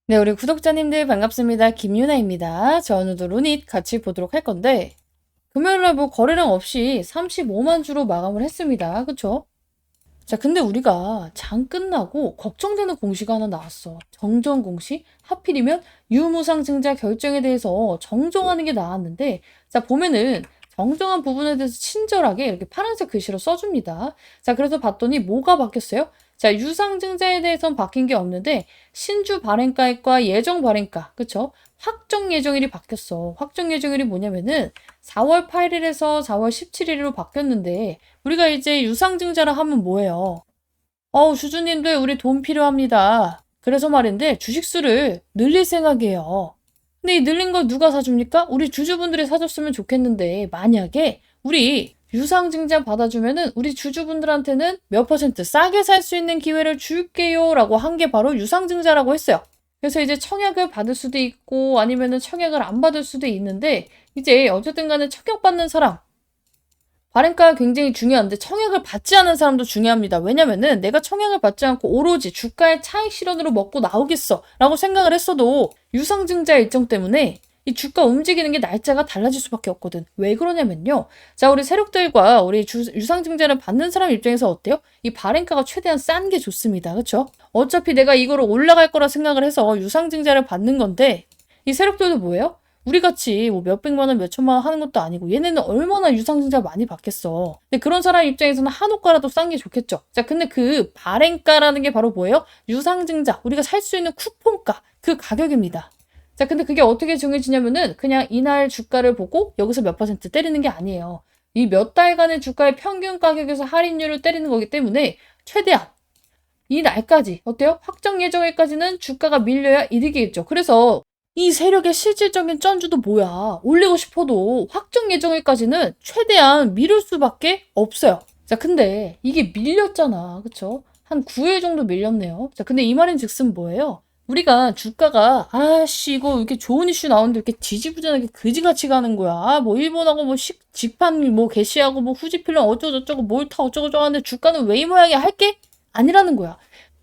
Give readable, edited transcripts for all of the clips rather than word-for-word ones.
네, 우리 구독자님들 반갑습니다. 김유나입니다. 자, 오늘도 루닛 같이 보도록 할 건데, 금요일날 뭐 거래량 없이 35만 주로 마감을 했습니다. 그쵸? 자, 근데 우리가 장 끝나고 걱정되는 공시가 하나 나왔어. 정정 공시? 하필이면 유무상증자 결정에 대해서 정정하는 게 나왔는데, 자, 보면은 정정한 부분에 대해서 친절하게 이렇게 파란색 글씨로 써줍니다. 자, 그래서 봤더니 뭐가 바뀌었어요? 자, 유상증자에 대해서는 바뀐 게 없는데, 신주 발행가액과 예정 발행가, 그쵸? 확정 예정일이 바뀌었어. 확정 예정일이 뭐냐면은 4월 8일에서 4월 17일로 바뀌었는데, 우리가 이제 유상증자를 하면 뭐예요? 주주님들 우리 돈 필요합니다. 그래서 말인데 주식수를 늘릴 생각이에요. 근데 이 늘린 걸 누가 사줍니까? 우리 주주분들이 사줬으면 좋겠는데 만약에 우리 유상증자 받아주면은 우리 주주분들한테는 몇 퍼센트 싸게 살 수 있는 기회를 줄게요 라고 한 게 바로 유상증자라고 했어요. 그래서 이제 청약을 받을 수도 있고 아니면은 청약을 안 받을 수도 있는데 이제 어쨌든 간에 청약받는 사람 발행가가 굉장히 중요한데 청약을 받지 않은 사람도 중요합니다. 왜냐면은 내가 청약을 받지 않고 오로지 주가의 차익 실현으로 먹고 나오겠어 라고 생각을 했어도 유상증자 일정 때문에 이 주가 움직이는 게 날짜가 달라질 수밖에 없거든. 왜 그러냐면요. 자, 우리 세력들과 우리 유상증자를 받는 사람 입장에서 어때요? 이 발행가가 최대한 싼 게 좋습니다. 그쵸? 어차피 내가 이거로 올라갈 거라 생각을 해서 유상증자를 받는 건데 이 세력들도 뭐예요? 우리 같이 뭐 몇백만 원, 몇천만 원 하는 것도 아니고 얘네는 얼마나 유상증자 많이 받겠어. 근데 그런 사람 입장에서는 한호가라도 싼 게 좋겠죠. 자, 근데 그 발행가라는 게 바로 뭐예요? 유상증자, 우리가 살 수 있는 쿠폰가, 그 가격입니다. 자, 근데 그게 어떻게 정해지냐면은 그냥 이날 주가를 보고 여기서 몇 퍼센트 때리는 게 아니에요. 이 몇 달간의 주가의 평균 가격에서 할인율을 때리는 거기 때문에 최대한 이 날까지 어때요? 확정 예정일까지는 주가가 밀려야 이득이겠죠. 그래서 이 세력의 실질적인 전주도 뭐야? 올리고 싶어도 확정 예정일까지는 최대한 미룰 수밖에 없어요. 자, 근데 이게 밀렸잖아. 그쵸? 한 9일 정도 밀렸네요. 자, 근데 이 말인 즉슨 뭐예요? 우리가 주가가 아씨 이거 이렇게 좋은 이슈 나오는데 이렇게 지지부진하게 그지같이 가는 거야. 뭐 일본하고 뭐 직판 뭐 개시하고 뭐 후지필름 어쩌고저쩌고 뭘 타 어쩌고저쩌고 하는데 주가는 왜 이 모양이야 할 게 아니라는 거야.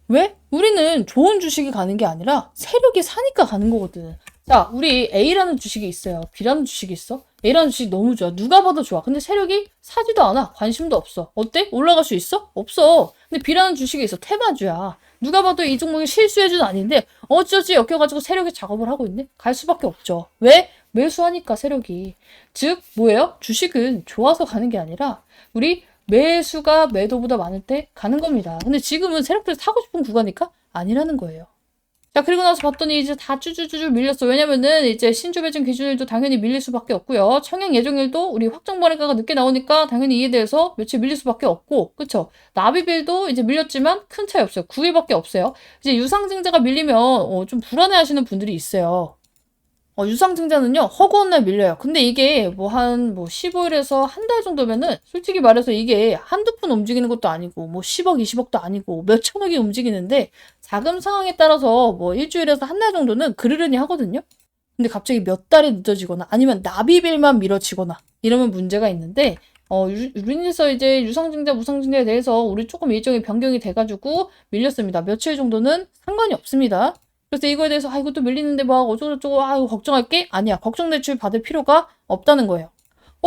왜? 우리는 좋은 주식이 가는 게 아니라 세력이 사니까 가는 거거든. 자, 우리 A라는 주식이 있어요. B라는 주식이 있어. A라는 주식 너무 좋아. 누가 봐도 좋아. 근데 세력이 사지도 않아. 관심도 없어. 어때? 올라갈 수 있어? 없어. 근데 B라는 주식이 있어. 테마주야. 누가 봐도 이 종목이 실수해준 아닌데 어쩌지 엮여가지고 세력이 작업을 하고 있네? 갈 수밖에 없죠. 왜? 매수하니까 세력이. 즉 뭐예요? 주식은 좋아서 가는 게 아니라 우리 매수가 매도보다 많을 때 가는 겁니다. 근데 지금은 세력들이 사고 싶은 구간이니까 아니라는 거예요. 자, 그리고 나서 봤더니 이제 다 쭈쭈쭈쭈 밀렸어. 왜냐면은 이제 신주 배정 기준일도 당연히 밀릴 수밖에 없고요. 청약 예정일도 우리 확정 발행가가 늦게 나오니까 당연히 이에 대해서 며칠 밀릴 수밖에 없고, 그쵸? 납입일도 이제 밀렸지만 큰 차이 없어요. 9일밖에 없어요. 이제 유상증자가 밀리면 좀 불안해하시는 분들이 있어요. 유상증자는요, 허구한 날 밀려요. 근데 이게 뭐 15일에서 한 달 정도면은 솔직히 말해서 이게 한두 푼 움직이는 것도 아니고 뭐 10억, 20억도 아니고 몇 천억이 움직이는데 자금 상황에 따라서 뭐 일주일에서 한 달 정도는 그르르니 하거든요. 근데 갑자기 몇 달이 늦어지거나 아니면 납입일만 미뤄지거나 이러면 문제가 있는데 유린에서 이제 유상증자, 무상증자에 대해서 우리 조금 일정이 변경이 돼가지고 밀렸습니다. 며칠 정도는 상관이 없습니다. 그래서 이거에 대해서 이것도 밀리는데 막 어쩌고저쩌고 이거 걱정할게? 아니야. 걱정 대출 받을 필요가 없다는 거예요.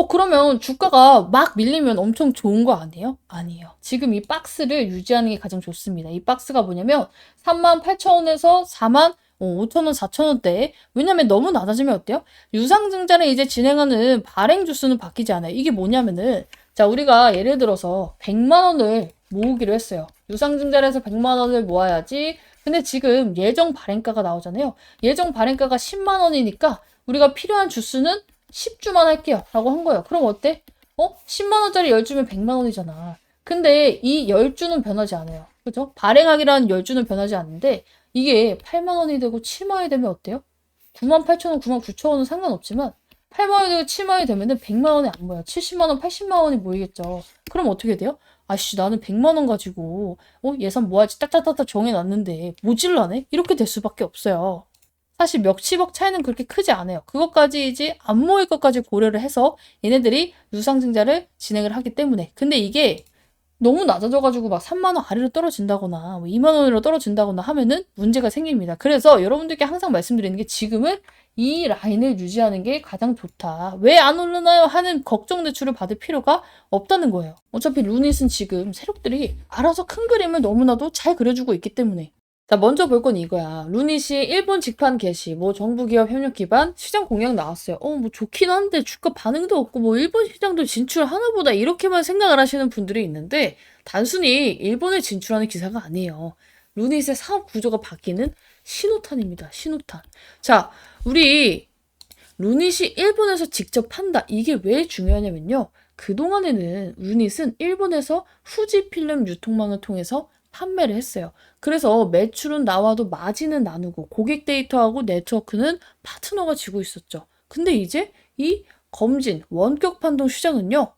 그러면 주가가 막 밀리면 엄청 좋은 거 아니에요? 아니에요. 지금 이 박스를 유지하는 게 가장 좋습니다. 이 박스가 뭐냐면 38,000원에서 45,000원, 4,000원대. 왜냐면 너무 낮아지면 어때요? 유상증자를 이제 진행하는 발행 주수는 바뀌지 않아요. 이게 뭐냐면은 자, 우리가 예를 들어서 100만 원을 모으기로 했어요. 유상증자를 해서 100만 원을 모아야지. 근데 지금 예정 발행가가 나오잖아요. 예정 발행가가 10만 원이니까 우리가 필요한 주수는 10주만 할게요. 라고 한 거예요. 그럼 어때? 10만 원짜리 10주면 100만 원이잖아. 근데 이 10주는 변하지 않아요. 그죠? 발행하기라는 10주는 변하지 않는데 이게 8만 원이 되고 7만 원이 되면 어때요? 9만 8천 원, 9만 9천 원은 상관없지만 8만 원이 되고 7만 원이 되면은 100만 원이 안 모여요. 70만 원, 80만 원이 모이겠죠. 그럼 어떻게 돼요? 아씨, 나는 100만 원 가지고 예산 모아야지 딱딱딱딱 정해놨는데 모질라네? 이렇게 될 수밖에 없어요. 사실 몇십억 차이는 그렇게 크지 않아요. 그것까지 이제 안 모일 것까지 고려를 해서 얘네들이 유상증자를 진행을 하기 때문에. 근데 이게 너무 낮아져가지고 막 3만 원 아래로 떨어진다거나 뭐 2만 원으로 떨어진다거나 하면은 문제가 생깁니다. 그래서 여러분들께 항상 말씀드리는 게 지금은 이 라인을 유지하는 게 가장 좋다. 왜 안 오르나요? 하는 걱정 대출을 받을 필요가 없다는 거예요. 어차피 루닛은 지금 세력들이 알아서 큰 그림을 너무나도 잘 그려주고 있기 때문에. 자, 먼저 볼 건 이거야. 루닛이 일본 직판 개시, 뭐 정부 기업 협력 기반 시장 공약 나왔어요. 뭐 좋긴 한데 주가 반응도 없고 뭐 일본 시장도 진출하나 보다 이렇게만 생각을 하시는 분들이 있는데 단순히 일본에 진출하는 기사가 아니에요. 루닛의 사업 구조가 바뀌는 신호탄입니다. 신호탄. 자, 우리 루닛이 일본에서 직접 판다. 이게 왜 중요하냐면요. 그동안에는 루닛은 일본에서 후지 필름 유통망을 통해서 판매를 했어요. 그래서 매출은 나와도 마진은 나누고 고객 데이터하고 네트워크는 파트너가 지고 있었죠. 근데 이제 이 검진, 원격 판동 시장은요.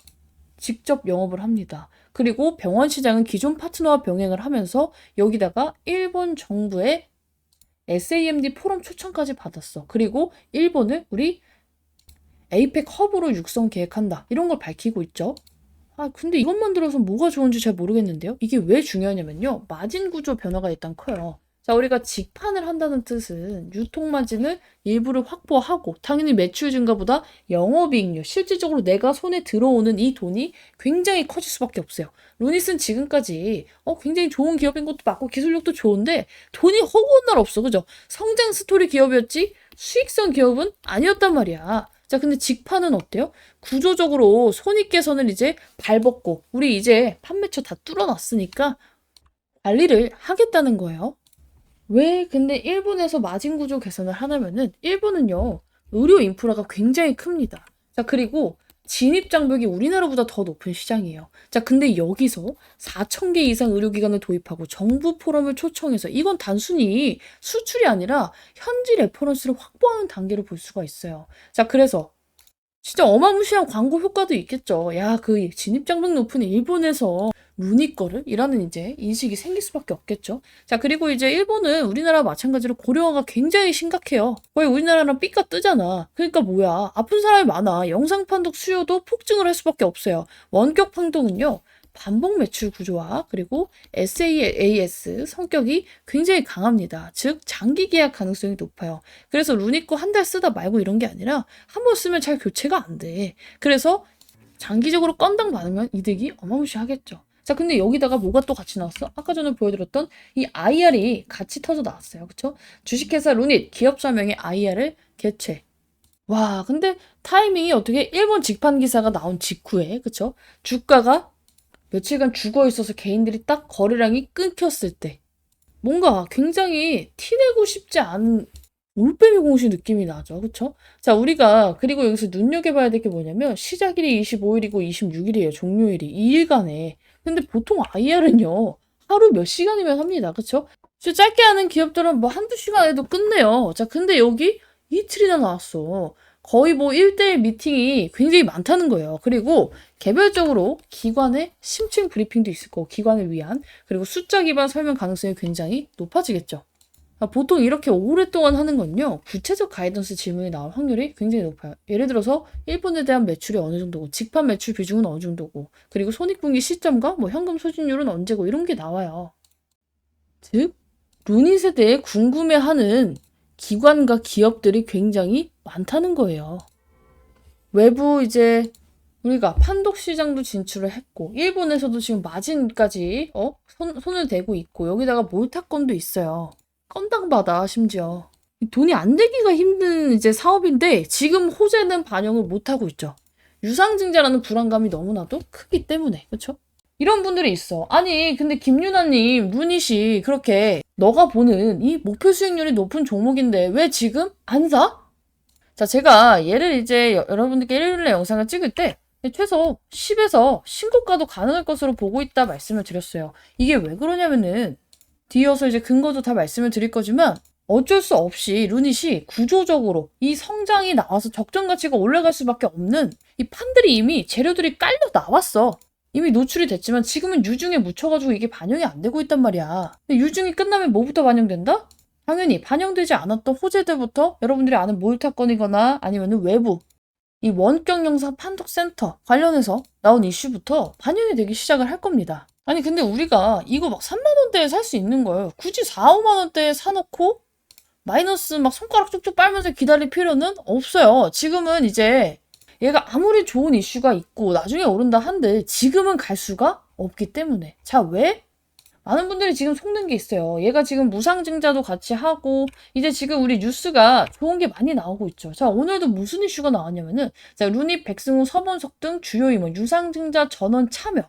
직접 영업을 합니다. 그리고 병원 시장은 기존 파트너와 병행을 하면서 여기다가 일본 정부의 SAMD 포럼 초청까지 받았어. 그리고 일본을 우리 에이펙 허브로 육성 계획한다. 이런 걸 밝히고 있죠. 근데 이것만 들어서 뭐가 좋은지 잘 모르겠는데요. 이게 왜 중요하냐면요. 마진 구조 변화가 일단 커요. 자, 우리가 직판을 한다는 뜻은 유통 마진을 일부를 확보하고 당연히 매출 증가보다 영업이익률, 실질적으로 내가 손에 들어오는 이 돈이 굉장히 커질 수밖에 없어요. 루닛은 지금까지 굉장히 좋은 기업인 것도 맞고 기술력도 좋은데 돈이 허구한 날 없어. 그죠? 성장 스토리 기업이었지 수익성 기업은 아니었단 말이야. 자, 근데 직판은 어때요? 구조적으로 손익개선을 이제 발벗고 우리 이제 판매처 다 뚫어놨으니까 관리를 하겠다는 거예요. 왜 근데 일본에서 마진 구조 개선을 하냐면은 일본은요 의료 인프라가 굉장히 큽니다. 자, 그리고 진입 장벽이 우리나라보다 더 높은 시장이에요. 자, 근데 여기서 4,000개 이상 의료기관을 도입하고 정부 포럼을 초청해서 이건 단순히 수출이 아니라 현지 레퍼런스를 확보하는 단계로 볼 수가 있어요. 자, 그래서 진짜 어마무시한 광고 효과도 있겠죠. 야, 그 진입장벽 높은 일본에서 루니 거를? 이라는 이제 인식이 생길 수밖에 없겠죠. 자, 그리고 이제 일본은 우리나라와 마찬가지로 고령화가 굉장히 심각해요. 거의 우리나라랑 삐까 뜨잖아. 그러니까 뭐야. 아픈 사람이 많아. 영상 판독 수요도 폭증을 할 수밖에 없어요. 원격 판독은요. 반복 매출 구조화 그리고 SaaS 성격이 굉장히 강합니다. 즉 장기 계약 가능성이 높아요. 그래서 루니코 한 달 쓰다 말고 이런 게 아니라 한 번 쓰면 잘 교체가 안 돼. 그래서 장기적으로 건당 받으면 이득이 어마무시하겠죠. 자, 근데 여기다가 뭐가 또 같이 나왔어? 아까 전에 보여드렸던 이 IR이 같이 터져 나왔어요. 그쵸? 주식회사 루닛 기업사명의 IR을 개최. 와, 근데 타이밍이 어떻게 일본 직판 기사가 나온 직후에, 그쵸? 주가가 며칠간 죽어 있어서 개인들이 딱 거래량이 끊겼을 때 뭔가 굉장히 티내고 싶지 않은 올빼미 공시 느낌이 나죠. 그쵸? 자, 우리가 그리고 여기서 눈여겨봐야 될 게 뭐냐면 시작일이 25일이고 26일이에요. 종료일이 2일간에. 근데 보통 IR은요. 하루 몇 시간이면 합니다. 그쵸? 짧게 하는 기업들은 뭐 한두 시간에도 끝내요. 자, 근데 여기 이틀이나 나왔어. 거의 뭐 1대1 미팅이 굉장히 많다는 거예요. 그리고 개별적으로 기관의 심층 브리핑도 있을 거고 기관을 위한 그리고 숫자 기반 설명 가능성이 굉장히 높아지겠죠. 보통 이렇게 오랫동안 하는 건요. 구체적 가이던스 질문이 나올 확률이 굉장히 높아요. 예를 들어서 일본에 대한 매출이 어느 정도고 직판 매출 비중은 어느 정도고 그리고 손익분기 시점과 뭐 현금 소진율은 언제고 이런 게 나와요. 즉 루닛에 대해 궁금해하는 기관과 기업들이 굉장히 많다는 거예요. 외부 이제 우리가 판독 시장도 진출을 했고 일본에서도 지금 마진까지 손을 대고 있고 여기다가 몰타건도 있어요. 건당 받아 심지어. 돈이 안 되기가 힘든 이제 사업인데 지금 호재는 반영을 못 하고 있죠. 유상증자라는 불안감이 너무나도 크기 때문에. 그렇죠? 이런 분들이 있어. 아니, 근데 김유나님, 루닛이 그렇게 너가 보는 이 목표 수익률이 높은 종목인데 왜 지금 안 사? 자, 제가 얘를 이제 여러분들께 일일이 영상을 찍을 때 최소 10에서 신고가도 가능할 것으로 보고 있다 말씀을 드렸어요. 이게 왜 그러냐면은 뒤이어서 이제 근거도 다 말씀을 드릴 거지만 어쩔 수 없이 루닛이 구조적으로 이 성장이 나와서 적정 가치가 올라갈 수밖에 없는 이 판들이 이미 재료들이 깔려 나왔어. 이미 노출이 됐지만 지금은 유증에 묻혀가지고 이게 반영이 안 되고 있단 말이야. 근데 유증이 끝나면 뭐부터 반영된다? 당연히 반영되지 않았던 호재들부터 여러분들이 아는 몰타건이거나 아니면 외부 이 원격 영상 판독 센터 관련해서 나온 이슈부터 반영이 되기 시작을 할 겁니다. 아니 근데 우리가 이거 막 3만 원대에 살 수 있는 거예요. 굳이 4, 5만 원대에 사놓고 마이너스 막 손가락 쭉쭉 빨면서 기다릴 필요는 없어요. 지금은 이제 얘가 아무리 좋은 이슈가 있고 나중에 오른다 한들 지금은 갈 수가 없기 때문에. 자, 왜? 많은 분들이 지금 속는 게 있어요. 얘가 지금 무상증자도 같이 하고 이제 지금 우리 뉴스가 좋은 게 많이 나오고 있죠. 자, 오늘도 무슨 이슈가 나왔냐면은 자, 루닛, 백승우, 서본석 등 주요 임원 유상증자 전원 참여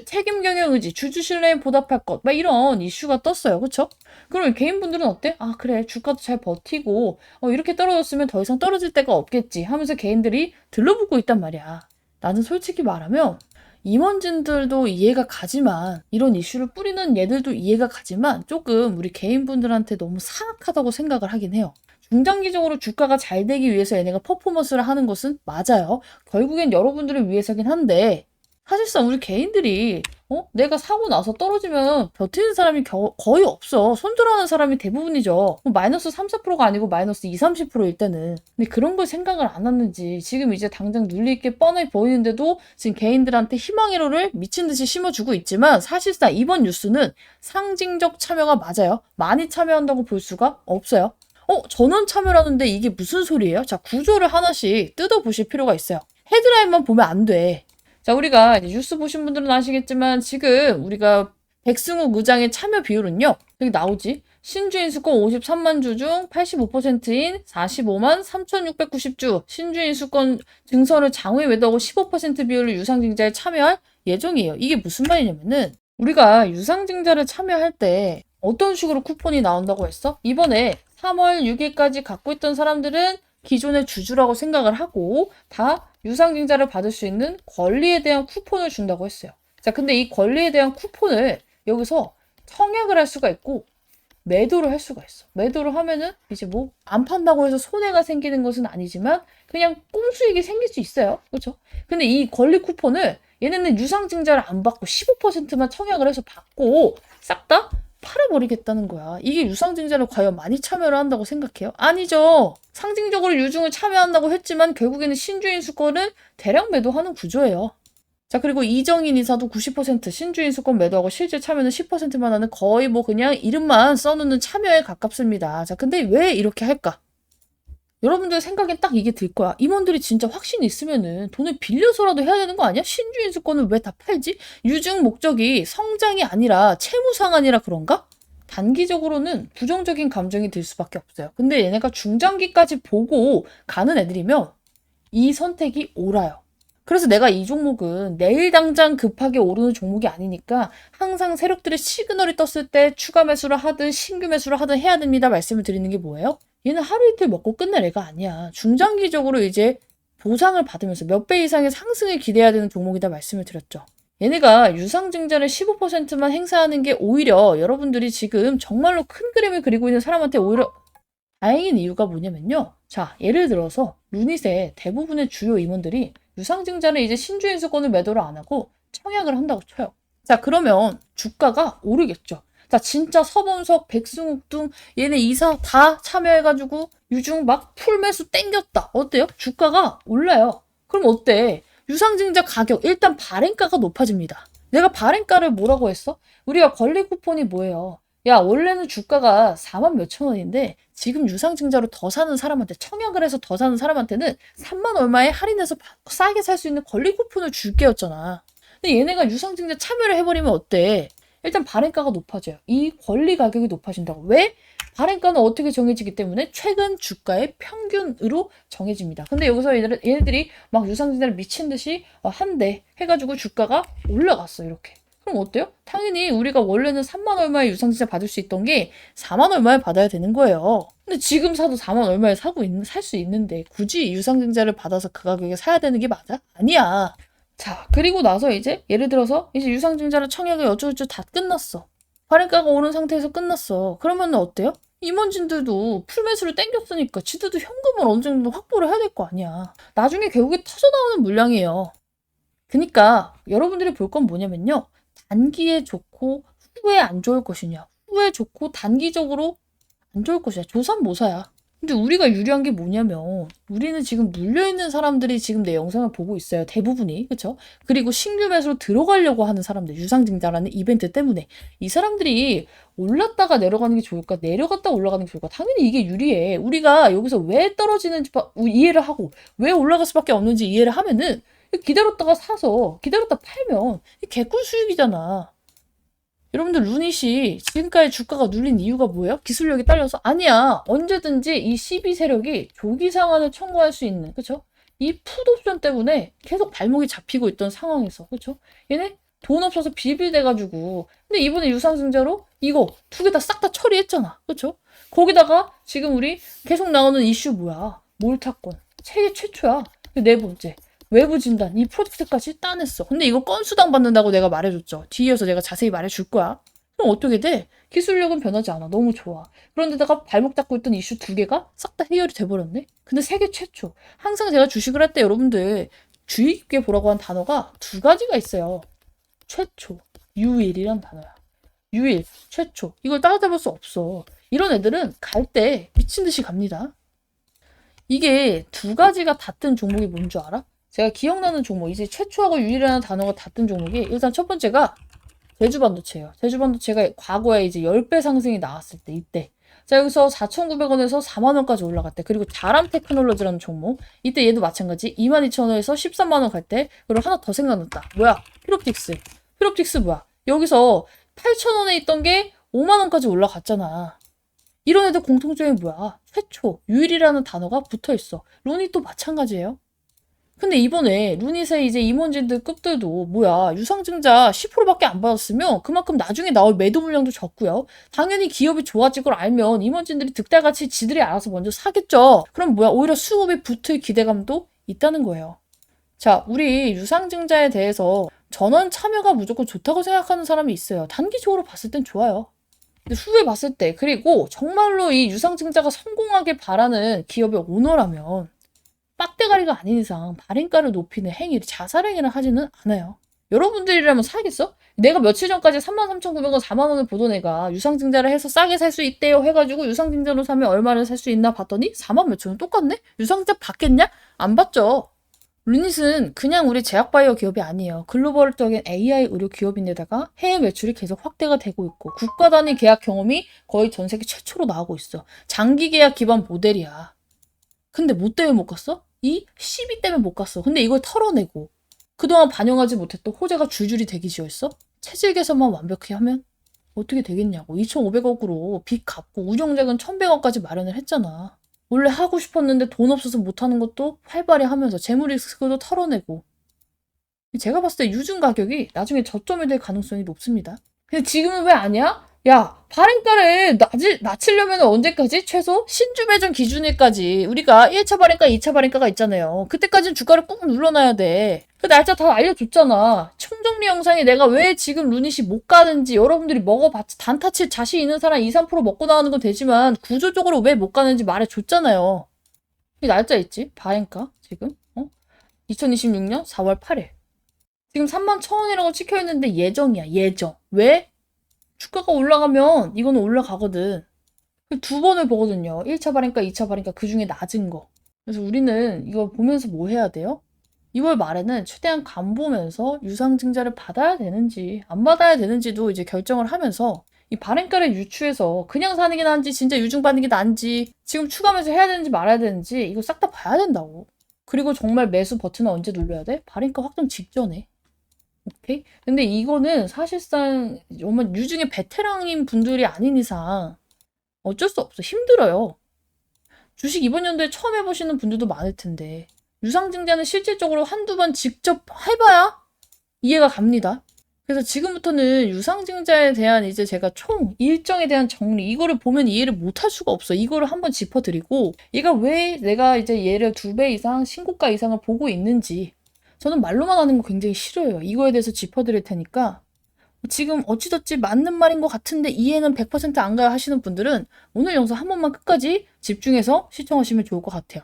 책임 경영 의지, 주주 신뢰에 보답할 것, 막 이런 이슈가 떴어요. 그쵸? 그럼 개인분들은 어때? 아, 그래. 주가도 잘 버티고, 이렇게 떨어졌으면 더 이상 떨어질 데가 없겠지 하면서 개인들이 들러붙고 있단 말이야. 나는 솔직히 말하면, 임원진들도 이해가 가지만, 이런 이슈를 뿌리는 얘들도 이해가 가지만, 조금 우리 개인분들한테 너무 사악하다고 생각을 하긴 해요. 중장기적으로 주가가 잘 되기 위해서 얘네가 퍼포먼스를 하는 것은 맞아요. 결국엔 여러분들을 위해서긴 한데, 사실상 우리 개인들이 내가 사고 나서 떨어지면 버티는 사람이 거의 없어. 손절하는 사람이 대부분이죠. 마이너스 3, 4%가 아니고 마이너스 2, 30%일 때는. 근데 그런 걸 생각을 안 하는지 지금 이제 당장 눌릴 게 뻔해 보이는데도 지금 개인들한테 희망회로를 미친 듯이 심어주고 있지만 사실상 이번 뉴스는 상징적 참여가 맞아요. 많이 참여한다고 볼 수가 없어요. 전원 참여라는데 이게 무슨 소리예요? 자, 구조를 하나씩 뜯어보실 필요가 있어요. 헤드라인만 보면 안 돼. 자, 우리가 뉴스 보신 분들은 아시겠지만 지금 우리가 백승우 의장의 참여 비율은요. 여기 나오지. 신주인 수권 53만 주 중 85%인 45만 3,690주 신주인 수권 증서를 장외 매도하고 15% 비율로 유상증자에 참여할 예정이에요. 이게 무슨 말이냐면은 우리가 유상증자를 참여할 때 어떤 식으로 쿠폰이 나온다고 했어? 이번에 3월 6일까지 갖고 있던 사람들은 기존의 주주라고 생각을 하고 다 유상증자를 받을 수 있는 권리에 대한 쿠폰을 준다고 했어요. 자, 근데 이 권리에 대한 쿠폰을 여기서 청약을 할 수가 있고 매도를 할 수가 있어. 매도를 하면은 이제 뭐 안 판다고 해서 손해가 생기는 것은 아니지만 그냥 꽁수익이 생길 수 있어요. 그렇죠? 근데 이 권리 쿠폰을 얘네는 유상증자를 안 받고 15%만 청약을 해서 받고 싹 다 팔아버리겠다는 거야. 이게 유상증자를 과연 많이 참여를 한다고 생각해요? 아니죠. 상징적으로 유증을 참여한다고 했지만 결국에는 신주인 수권을 대량 매도하는 구조예요. 자, 그리고 이정인 이사도 90% 신주인 수권 매도하고 실제 참여는 10%만 하는 거의 뭐 그냥 이름만 써놓는 참여에 가깝습니다. 자, 근데 왜 이렇게 할까? 여러분들 생각엔 딱 이게 들 거야. 임원들이 진짜 확신이 있으면은 돈을 빌려서라도 해야 되는 거 아니야? 신주인 수권을 왜 다 팔지? 유증 목적이 성장이 아니라 채무 상환이라 그런가? 단기적으로는 부정적인 감정이 들 수밖에 없어요. 근데 얘네가 중장기까지 보고 가는 애들이면 이 선택이 옳아요. 그래서 내가 이 종목은 내일 당장 급하게 오르는 종목이 아니니까 항상 세력들의 시그널이 떴을 때 추가 매수를 하든 신규 매수를 하든 해야 됩니다. 말씀을 드리는 게 뭐예요? 얘는 하루 이틀 먹고 끝날 애가 아니야. 중장기적으로 이제 보상을 받으면서 몇 배 이상의 상승을 기대해야 되는 종목이다 말씀을 드렸죠. 얘네가 유상증자를 15%만 행사하는 게 오히려 여러분들이 지금 정말로 큰 그림을 그리고 있는 사람한테 오히려 다행인 이유가 뭐냐면요. 자, 예를 들어서 루닛의 대부분의 주요 임원들이 유상증자를 이제 신주인 수권을 매도를 안 하고 청약을 한다고 쳐요. 자, 그러면 주가가 오르겠죠. 자, 진짜 서범석, 백승욱 등 얘네 이사 다 참여해가지고 유중 막 풀매수 땡겼다. 어때요? 주가가 올라요. 그럼 어때? 유상증자 가격, 일단 발행가가 높아집니다. 내가 발행가를 뭐라고 했어? 우리가 권리 쿠폰이 뭐예요? 야, 원래는 주가가 4만 몇천 원인데 지금 유상증자로 더 사는 사람한테 청약을 해서 더 사는 사람한테는 3만 얼마에 할인해서 싸게 살 수 있는 권리 쿠폰을 줄게였잖아. 근데 얘네가 유상증자 참여를 해버리면 어때? 일단 발행가가 높아져요. 이 권리 가격이 높아진다고. 왜? 발행가는 어떻게 정해지기 때문에 최근 주가의 평균으로 정해집니다. 근데 여기서 얘네들이 막 유상증자를 미친 듯이 한대 해가지고 주가가 올라갔어. 이렇게. 그럼 어때요? 당연히 우리가 원래는 3만 얼마에 유상증자 받을 수 있던 게 4만 얼마에 받아야 되는 거예요. 근데 지금 사도 4만 얼마에 살 수 있는데 굳이 유상증자를 받아서 그 가격에 사야 되는 게 맞아? 아니야. 자, 그리고 나서 이제 예를 들어서 이제 유상증자를 청약을 어쩌고저쩌고 다 끝났어. 발행가가 오른 상태에서 끝났어. 그러면 어때요? 임원진들도 풀매수를 땡겼으니까 지들도 현금을 어느 정도 확보를 해야 될 거 아니야. 나중에 결국에 터져나오는 물량이에요. 그러니까 여러분들이 볼 건 뭐냐면요. 단기에 좋고 후에 안 좋을 것이냐. 후에 좋고 단기적으로 안 좋을 것이냐. 조삼모사야. 근데 우리가 유리한 게 뭐냐면 우리는 지금 물려있는 사람들이 지금 내 영상을 보고 있어요. 대부분이. 그쵸? 그리고 신규 매수로 들어가려고 하는 사람들. 유상증자라는 이벤트 때문에. 이 사람들이 올랐다가 내려가는 게 좋을까? 내려갔다 올라가는 게 좋을까? 당연히 이게 유리해. 우리가 여기서 왜 떨어지는지 이해를 하고 왜 올라갈 수밖에 없는지 이해를 하면은 기다렸다가 사서 기다렸다 팔면 개꿀 수익이잖아. 여러분들 루닛이 지금까지 주가가 눌린 이유가 뭐예요? 기술력이 딸려서? 아니야. 언제든지 이 12 세력이 조기 상한을 청구할 수 있는, 그쵸? 이 풋옵션 때문에 계속 발목이 잡히고 있던 상황에서, 그쵸? 얘네 돈 없어서 빌빌대가지고. 근데 이번에 유상증자로 이거 두 개 다 싹 다 처리했잖아. 그쵸? 거기다가 지금 우리 계속 나오는 이슈 뭐야? 몰타권. 세계 최초야. 네 번째. 외부 진단, 이 프로젝트까지 따냈어. 근데 이거 건수당 받는다고 내가 말해줬죠. 뒤에서 내가 자세히 말해줄 거야. 그럼 어떻게 돼? 기술력은 변하지 않아. 너무 좋아. 그런데다가 발목 잡고 있던 이슈 두 개가 싹 다 해결이 돼버렸네? 근데 세계 최초. 항상 제가 주식을 할 때 여러분들 주의 깊게 보라고 한 단어가 두 가지가 있어요. 최초, 유일이란 단어야. 유일, 최초. 이걸 따라잡을 수 없어. 이런 애들은 갈 때 미친 듯이 갑니다. 이게 두 가지가 닿던 종목이 뭔 줄 알아? 제가 기억나는 종목, 이제 최초하고 유일이라는 단어가 닿던 종목이 일단 첫 번째가 제주반도체예요. 제주반도체가 과거에 이제 10배 상승이 나왔을 때 이때. 자, 여기서 4,900원에서 4만원까지 올라갔대. 그리고 자람 테크놀로지라는 종목. 이때 얘도 마찬가지. 22,000원에서 13만원 갈 때. 그리고 하나 더 생각났다. 뭐야? 피롭틱스. 피롭틱스 뭐야? 여기서 8,000원에 있던 게 5만원까지 올라갔잖아. 이런 애들 공통점이 뭐야? 최초, 유일이라는 단어가 붙어 있어. 루닛도 마찬가지예요. 근데 이번에 루닛의 이제 임원진들 급들도 뭐야, 유상증자 10%밖에 안 받았으면 그만큼 나중에 나올 매도 물량도 적고요. 당연히 기업이 좋아질 걸 알면 임원진들이 득달같이 지들이 알아서 먼저 사겠죠. 그럼 뭐야, 오히려 수급이 붙을 기대감도 있다는 거예요. 자, 우리 유상증자에 대해서 전원 참여가 무조건 좋다고 생각하는 사람이 있어요. 단기적으로 봤을 땐 좋아요. 근데 후에 봤을 때, 그리고 정말로 이 유상증자가 성공하길 바라는 기업의 오너라면 빡대가리가 아닌 이상 발행가를 높이는 행위를 자살행위를 하지는 않아요. 여러분들이라면 사겠어? 내가 며칠 전까지 33,900원, 4만원을 보던 애가 유상증자를 해서 싸게 살 수 있대요 해가지고 유상증자로 사면 얼마를 살 수 있나 봤더니 4만 몇천 원 똑같네? 유상증자 받겠냐? 안 받죠. 루닛은 그냥 우리 제약바이오 기업이 아니에요. 글로벌적인 AI 의료 기업인데다가 해외 매출이 계속 확대가 되고 있고 국가 단위 계약 경험이 거의 전 세계 최초로 나오고 있어. 장기 계약 기반 모델이야. 근데 뭐 때문에 못 갔어? 이 시비 때문에 못 갔어. 근데 이걸 털어내고 그동안 반영하지 못했던 호재가 줄줄이 대기지어 있어? 체질 개선만 완벽히 하면 어떻게 되겠냐고. 2,500억으로 빚 갚고 운영자금 1,100억까지 마련을 했잖아. 원래 하고 싶었는데 돈 없어서 못하는 것도 활발히 하면서 재무 리스크도 털어내고. 제가 봤을 때 유증 가격이 나중에 저점이 될 가능성이 높습니다. 근데 지금은 왜 아니야? 야, 발행가를 낮추려면 언제까지? 최소 신주 배정 기준일까지 우리가 1차 발행가, 2차 발행가가 있잖아요. 그때까지는 주가를 꾹 눌러놔야 돼. 그 날짜 다 알려줬잖아. 총정리 영상에 내가 왜 지금 루닛이 못 가는지 여러분들이 먹어봤지. 단타 칠 자신 있는 사람 2, 3% 먹고 나가는 건 되지만 구조적으로 왜 못 가는지 말해줬잖아요. 이 날짜 있지? 발행가 지금? 2026년 4월 8일. 지금 31,000원이라고 찍혀있는데 예정이야. 예정. 왜? 주가가 올라가면 이거는 올라가거든. 두 번을 보거든요. 1차 발행가, 2차 발행가 그 중에 낮은 거. 그래서 우리는 이거 보면서 뭐 해야 돼요? 2월 말에는 최대한 간 보면서 유상증자를 받아야 되는지 안 받아야 되는지도 이제 결정을 하면서 이 발행가를 유추해서 그냥 사는 게 나은지 진짜 유증 받는 게 나은지 지금 추가 매수 해야 되는지 말아야 되는지 이거 싹 다 봐야 된다고. 그리고 정말 매수 버튼을 언제 눌러야 돼? 발행가 확정 직전에. 오케이? 근데 이거는 사실상 정말 유중에 베테랑인 분들이 아닌 이상 어쩔 수 없어. 힘들어요. 주식 이번 연도에 처음 해보시는 분들도 많을 텐데 유상증자는 실질적으로 한두 번 직접 해봐야 이해가 갑니다. 그래서 지금부터는 유상증자에 대한 이제 제가 총 일정에 대한 정리 이거를 보면 이해를 못할 수가 없어. 이거를 한번 짚어드리고 얘가 왜 내가 이제 얘를 2배 이상 신고가 이상을 보고 있는지 저는 말로만 하는 거 굉장히 싫어요. 이거에 대해서 짚어드릴 테니까 지금 어찌저찌 맞는 말인 것 같은데 이해는 100%안 가요 하시는 분들은 오늘 영상 한 번만 끝까지 집중해서 시청하시면 좋을 것 같아요.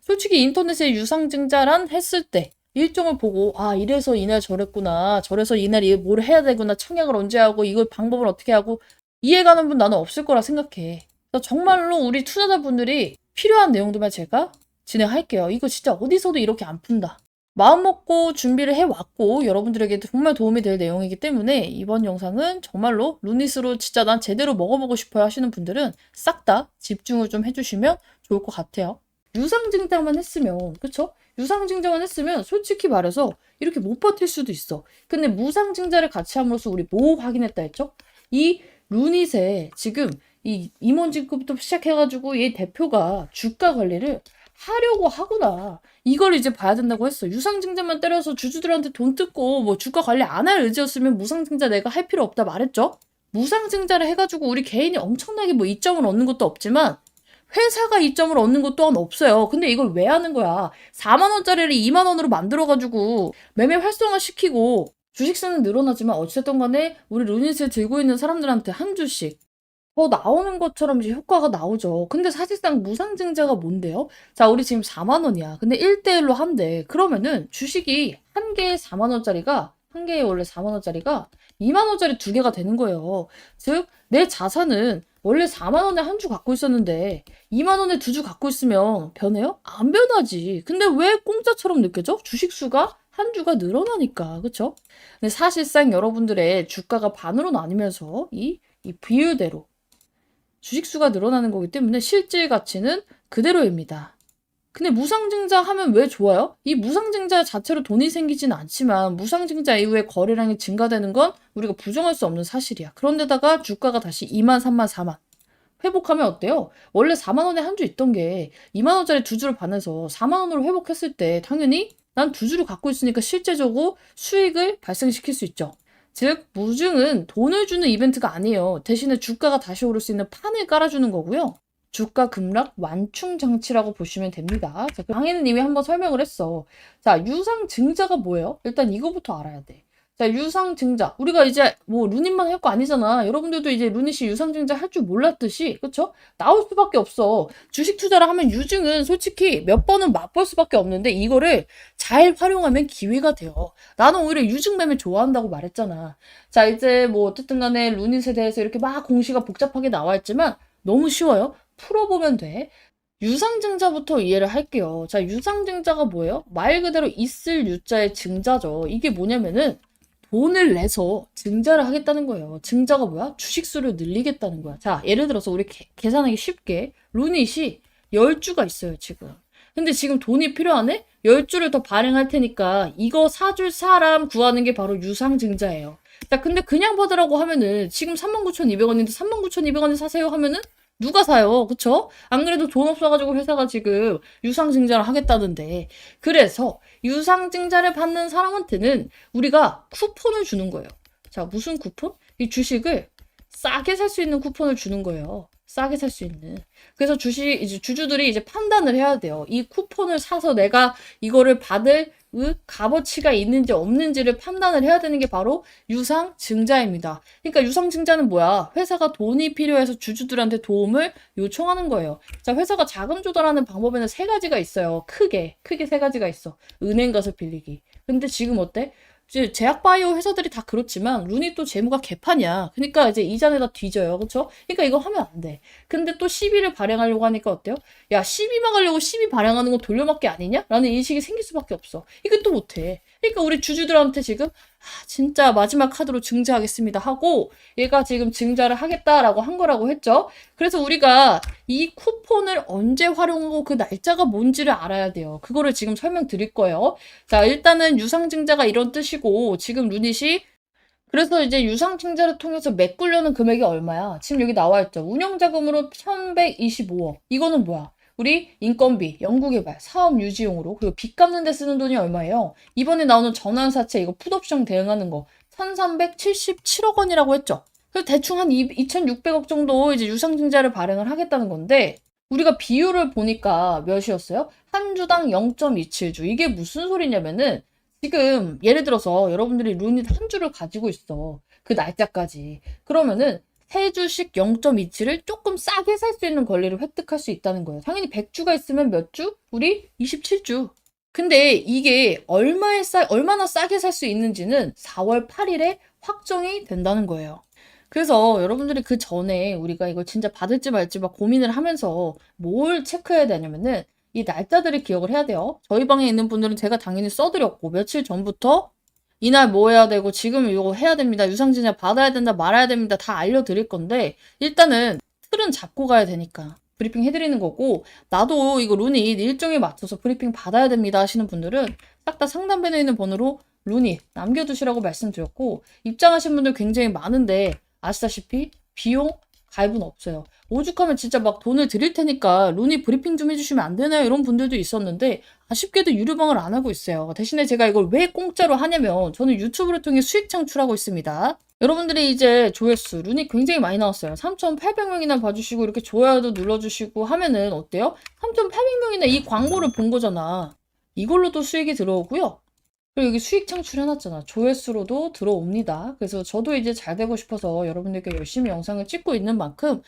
솔직히 인터넷에 유상증자란 했을 때 일정을 보고 아 이래서 이날 저랬구나 저래서 이날 뭘 해야 되구나 청약을 언제 하고 이걸 방법을 어떻게 하고 이해가는 분 나는 없을 거라 생각해. 그래서 정말로 우리 투자자분들이 필요한 내용들만 제가 진행할게요. 이거 진짜 어디서도 이렇게 안 푼다. 마음 먹고 준비를 해왔고 여러분들에게 정말 도움이 될 내용이기 때문에 이번 영상은 정말로 루닛으로 진짜 난 제대로 먹어보고 싶어요 하시는 분들은 싹 다 집중을 좀 해주시면 좋을 것 같아요. 유상증자만 했으면, 그쵸? 유상증자만 했으면 솔직히 말해서 이렇게 못 버틸 수도 있어. 근데 무상증자를 같이 함으로써 우리 뭐 확인했다 했죠? 이 루닛에 지금 이 임원진급부터 시작해가지고 얘 대표가 주가 관리를 하려고 하구나. 이걸 이제 봐야 된다고 했어. 유상증자만 때려서 주주들한테 돈 뜯고 뭐 주가 관리 안 할 의지였으면 무상증자 내가 할 필요 없다 말했죠? 무상증자를 해가지고 우리 개인이 엄청나게 뭐 이점을 얻는 것도 없지만 회사가 이점을 얻는 것 또한 없어요. 근데 이걸 왜 하는 거야? 4만 원짜리를 2만 원으로 만들어가지고 매매 활성화시키고 주식수는 늘어나지만 어쨌든 간에 우리 루닛을 들고 있는 사람들한테 한 주씩 더 나오는 것처럼 이제 효과가 나오죠. 근데 사실상 무상증자가 뭔데요? 자, 우리 지금 4만 원이야. 근데 1대1로 한대. 그러면은 주식이 한 개에 4만 원짜리가 한 개에 원래 4만 원짜리가 2만 원짜리 두 개가 되는 거예요. 즉, 내 자산은 원래 4만 원에 한 주 갖고 있었는데 2만 원에 두 주 갖고 있으면 변해요? 안 변하지. 근데 왜 공짜처럼 느껴져? 주식 수가 한 주가 늘어나니까. 그쵸? 근데 사실상 여러분들의 주가가 반으로 나뉘면서 이 비율대로 주식수가 늘어나는 거기 때문에 실질 가치는 그대로입니다. 근데 무상증자 하면 왜 좋아요? 이 무상증자 자체로 돈이 생기지는 않지만 무상증자 이후에 거래량이 증가되는 건 우리가 부정할 수 없는 사실이야. 그런데다가 주가가 다시 2만, 3만, 4만 회복하면 어때요? 원래 4만 원에 한 주 있던 게 2만 원짜리 두 주를 반해서 4만 원으로 회복했을 때 당연히 난 두 주를 갖고 있으니까 실제적으로 수익을 발생시킬 수 있죠. 즉 무증은 돈을 주는 이벤트가 아니에요. 대신에 주가가 다시 오를 수 있는 판을 깔아주는 거고요. 주가 급락 완충 장치라고 보시면 됩니다. 자, 강의는 이미 한번 설명을 했어. 자, 유상증자가 뭐예요? 일단 이거부터 알아야 돼. 자, 유상증자. 우리가 이제 뭐 루닛만 할 거 아니잖아. 여러분들도 이제 루닛이 유상증자 할 줄 몰랐듯이, 그쵸? 나올 수밖에 없어. 주식 투자를 하면 유증은 솔직히 몇 번은 맛볼 수밖에 없는데 이거를 잘 활용하면 기회가 돼요. 나는 오히려 유증 매매 좋아한다고 말했잖아. 자, 이제 뭐 어쨌든 간에 루닛에 대해서 이렇게 막 공시가 복잡하게 나와 있지만 너무 쉬워요. 풀어보면 돼. 유상증자부터 이해를 할게요. 자, 유상증자가 뭐예요? 말 그대로 있을 유자의 증자죠. 이게 뭐냐면은 돈을 내서 증자를 하겠다는 거예요. 증자가 뭐야? 주식수를 늘리겠다는 거야. 자, 예를 들어서 우리 계산하기 쉽게 루닛이 10주가 있어요, 지금. 근데 지금 돈이 필요하네? 10주를 더 발행할 테니까 이거 사줄 사람 구하는 게 바로 유상증자예요. 자, 근데 그냥 받으라고 하면은 지금 39,200원인데 39,200원에 사세요 하면은 누가 사요? 그쵸? 안 그래도 돈 없어가지고 회사가 지금 유상증자를 하겠다는데. 그래서 유상증자를 받는 사람한테는 우리가 쿠폰을 주는 거예요. 자, 무슨 쿠폰? 이 주식을 싸게 살 수 있는 쿠폰을 주는 거예요. 싸게 살 수 있는. 그래서 이제 주주들이 이제 판단을 해야 돼요. 이 쿠폰을 사서 내가 이거를 받을 값어치가 있는지 없는지를 판단을 해야 되는 게 바로 유상증자입니다. 그러니까 유상증자는 뭐야? 회사가 돈이 필요해서 주주들한테 도움을 요청하는 거예요. 자, 회사가 자금 조달하는 방법에는 세 가지가 있어요. 크게 세 가지가 있어. 은행 가서 빌리기. 근데 지금 어때? 이제 제약바이오 회사들이 다 그렇지만 루닛도 재무가 개판이야. 그러니까 이제 이자내다 뒤져요. 그쵸? 그러니까 이거 하면 안 돼. 근데 또 시비를 발행하려고 하니까 어때요? 야, 시비 막으려고 시비 발행하는 거 돌려막기 아니냐? 라는 인식이 생길 수밖에 없어. 이것도 못해. 그러니까 우리 주주들한테 지금 진짜 마지막 카드로 증자하겠습니다 하고 얘가 지금 증자를 하겠다라고 한 거라고 했죠. 그래서 우리가 이 쿠폰을 언제 활용하고 그 날짜가 뭔지를 알아야 돼요. 그거를 지금 설명드릴 거예요. 자, 일단은 유상증자가 이런 뜻이고 지금 루닛이 그래서 이제 유상증자를 통해서 메꾸려는 금액이 얼마야? 지금 여기 나와 있죠. 운영자금으로 1125억. 이거는 뭐야? 우리 인건비, 연구개발, 사업 유지용으로 그리고 빚 갚는 데 쓰는 돈이 얼마예요? 이번에 나오는 전환사채 이거 풋옵션 대응하는 거 1377억 원이라고 했죠. 그래서 대충 한 2600억 정도 이제 유상증자를 발행을 하겠다는 건데 우리가 비율을 보니까 몇이었어요? 한 주당 0.27주. 이게 무슨 소리냐면은 지금 예를 들어서 여러분들이 루닛 한 주를 가지고 있어. 그 날짜까지. 그러면은 3주씩 0.27을 조금 싸게 살 수 있는 권리를 획득할 수 있다는 거예요. 당연히 100주가 있으면 몇 주? 우리 27주. 근데 이게 얼마나 싸게 살 수 있는지는 4월 8일에 확정이 된다는 거예요. 그래서 여러분들이 그 전에 우리가 이걸 진짜 받을지 말지 막 고민을 하면서 뭘 체크해야 되냐면은 이 날짜들을 기억을 해야 돼요. 저희 방에 있는 분들은 제가 당연히 써드렸고 며칠 전부터 이날 뭐 해야 되고 지금 이거 해야 됩니다. 유상증자 받아야 된다 말아야 됩니다. 다 알려드릴 건데 일단은 틀은 잡고 가야 되니까 브리핑 해드리는 거고 나도 이거 루닛 일정에 맞춰서 브리핑 받아야 됩니다 하시는 분들은 딱 다 상단편에 있는 번호로 루닛 남겨두시라고 말씀드렸고 입장하신 분들 굉장히 많은데 아시다시피 비용 가입은 없어요. 오죽하면 진짜 막 돈을 드릴 테니까 루닛 브리핑 좀 해주시면 안 되나요? 이런 분들도 있었는데 아쉽게도 유료방을 안 하고 있어요. 대신에 제가 이걸 왜 공짜로 하냐면 저는 유튜브를 통해 수익 창출하고 있습니다. 여러분들이 이제 조회수, 루닛 굉장히 많이 나왔어요. 3,800명이나 봐주시고 이렇게 좋아요도 눌러주시고 하면은 어때요? 3,800명이나 이 광고를 본 거잖아. 이걸로도 수익이 들어오고요. 그리고 여기 수익 창출해놨잖아. 조회수로도 들어옵니다. 그래서 저도 이제 잘 되고 싶어서 여러분들께 열심히 영상을 찍고 있는 만큼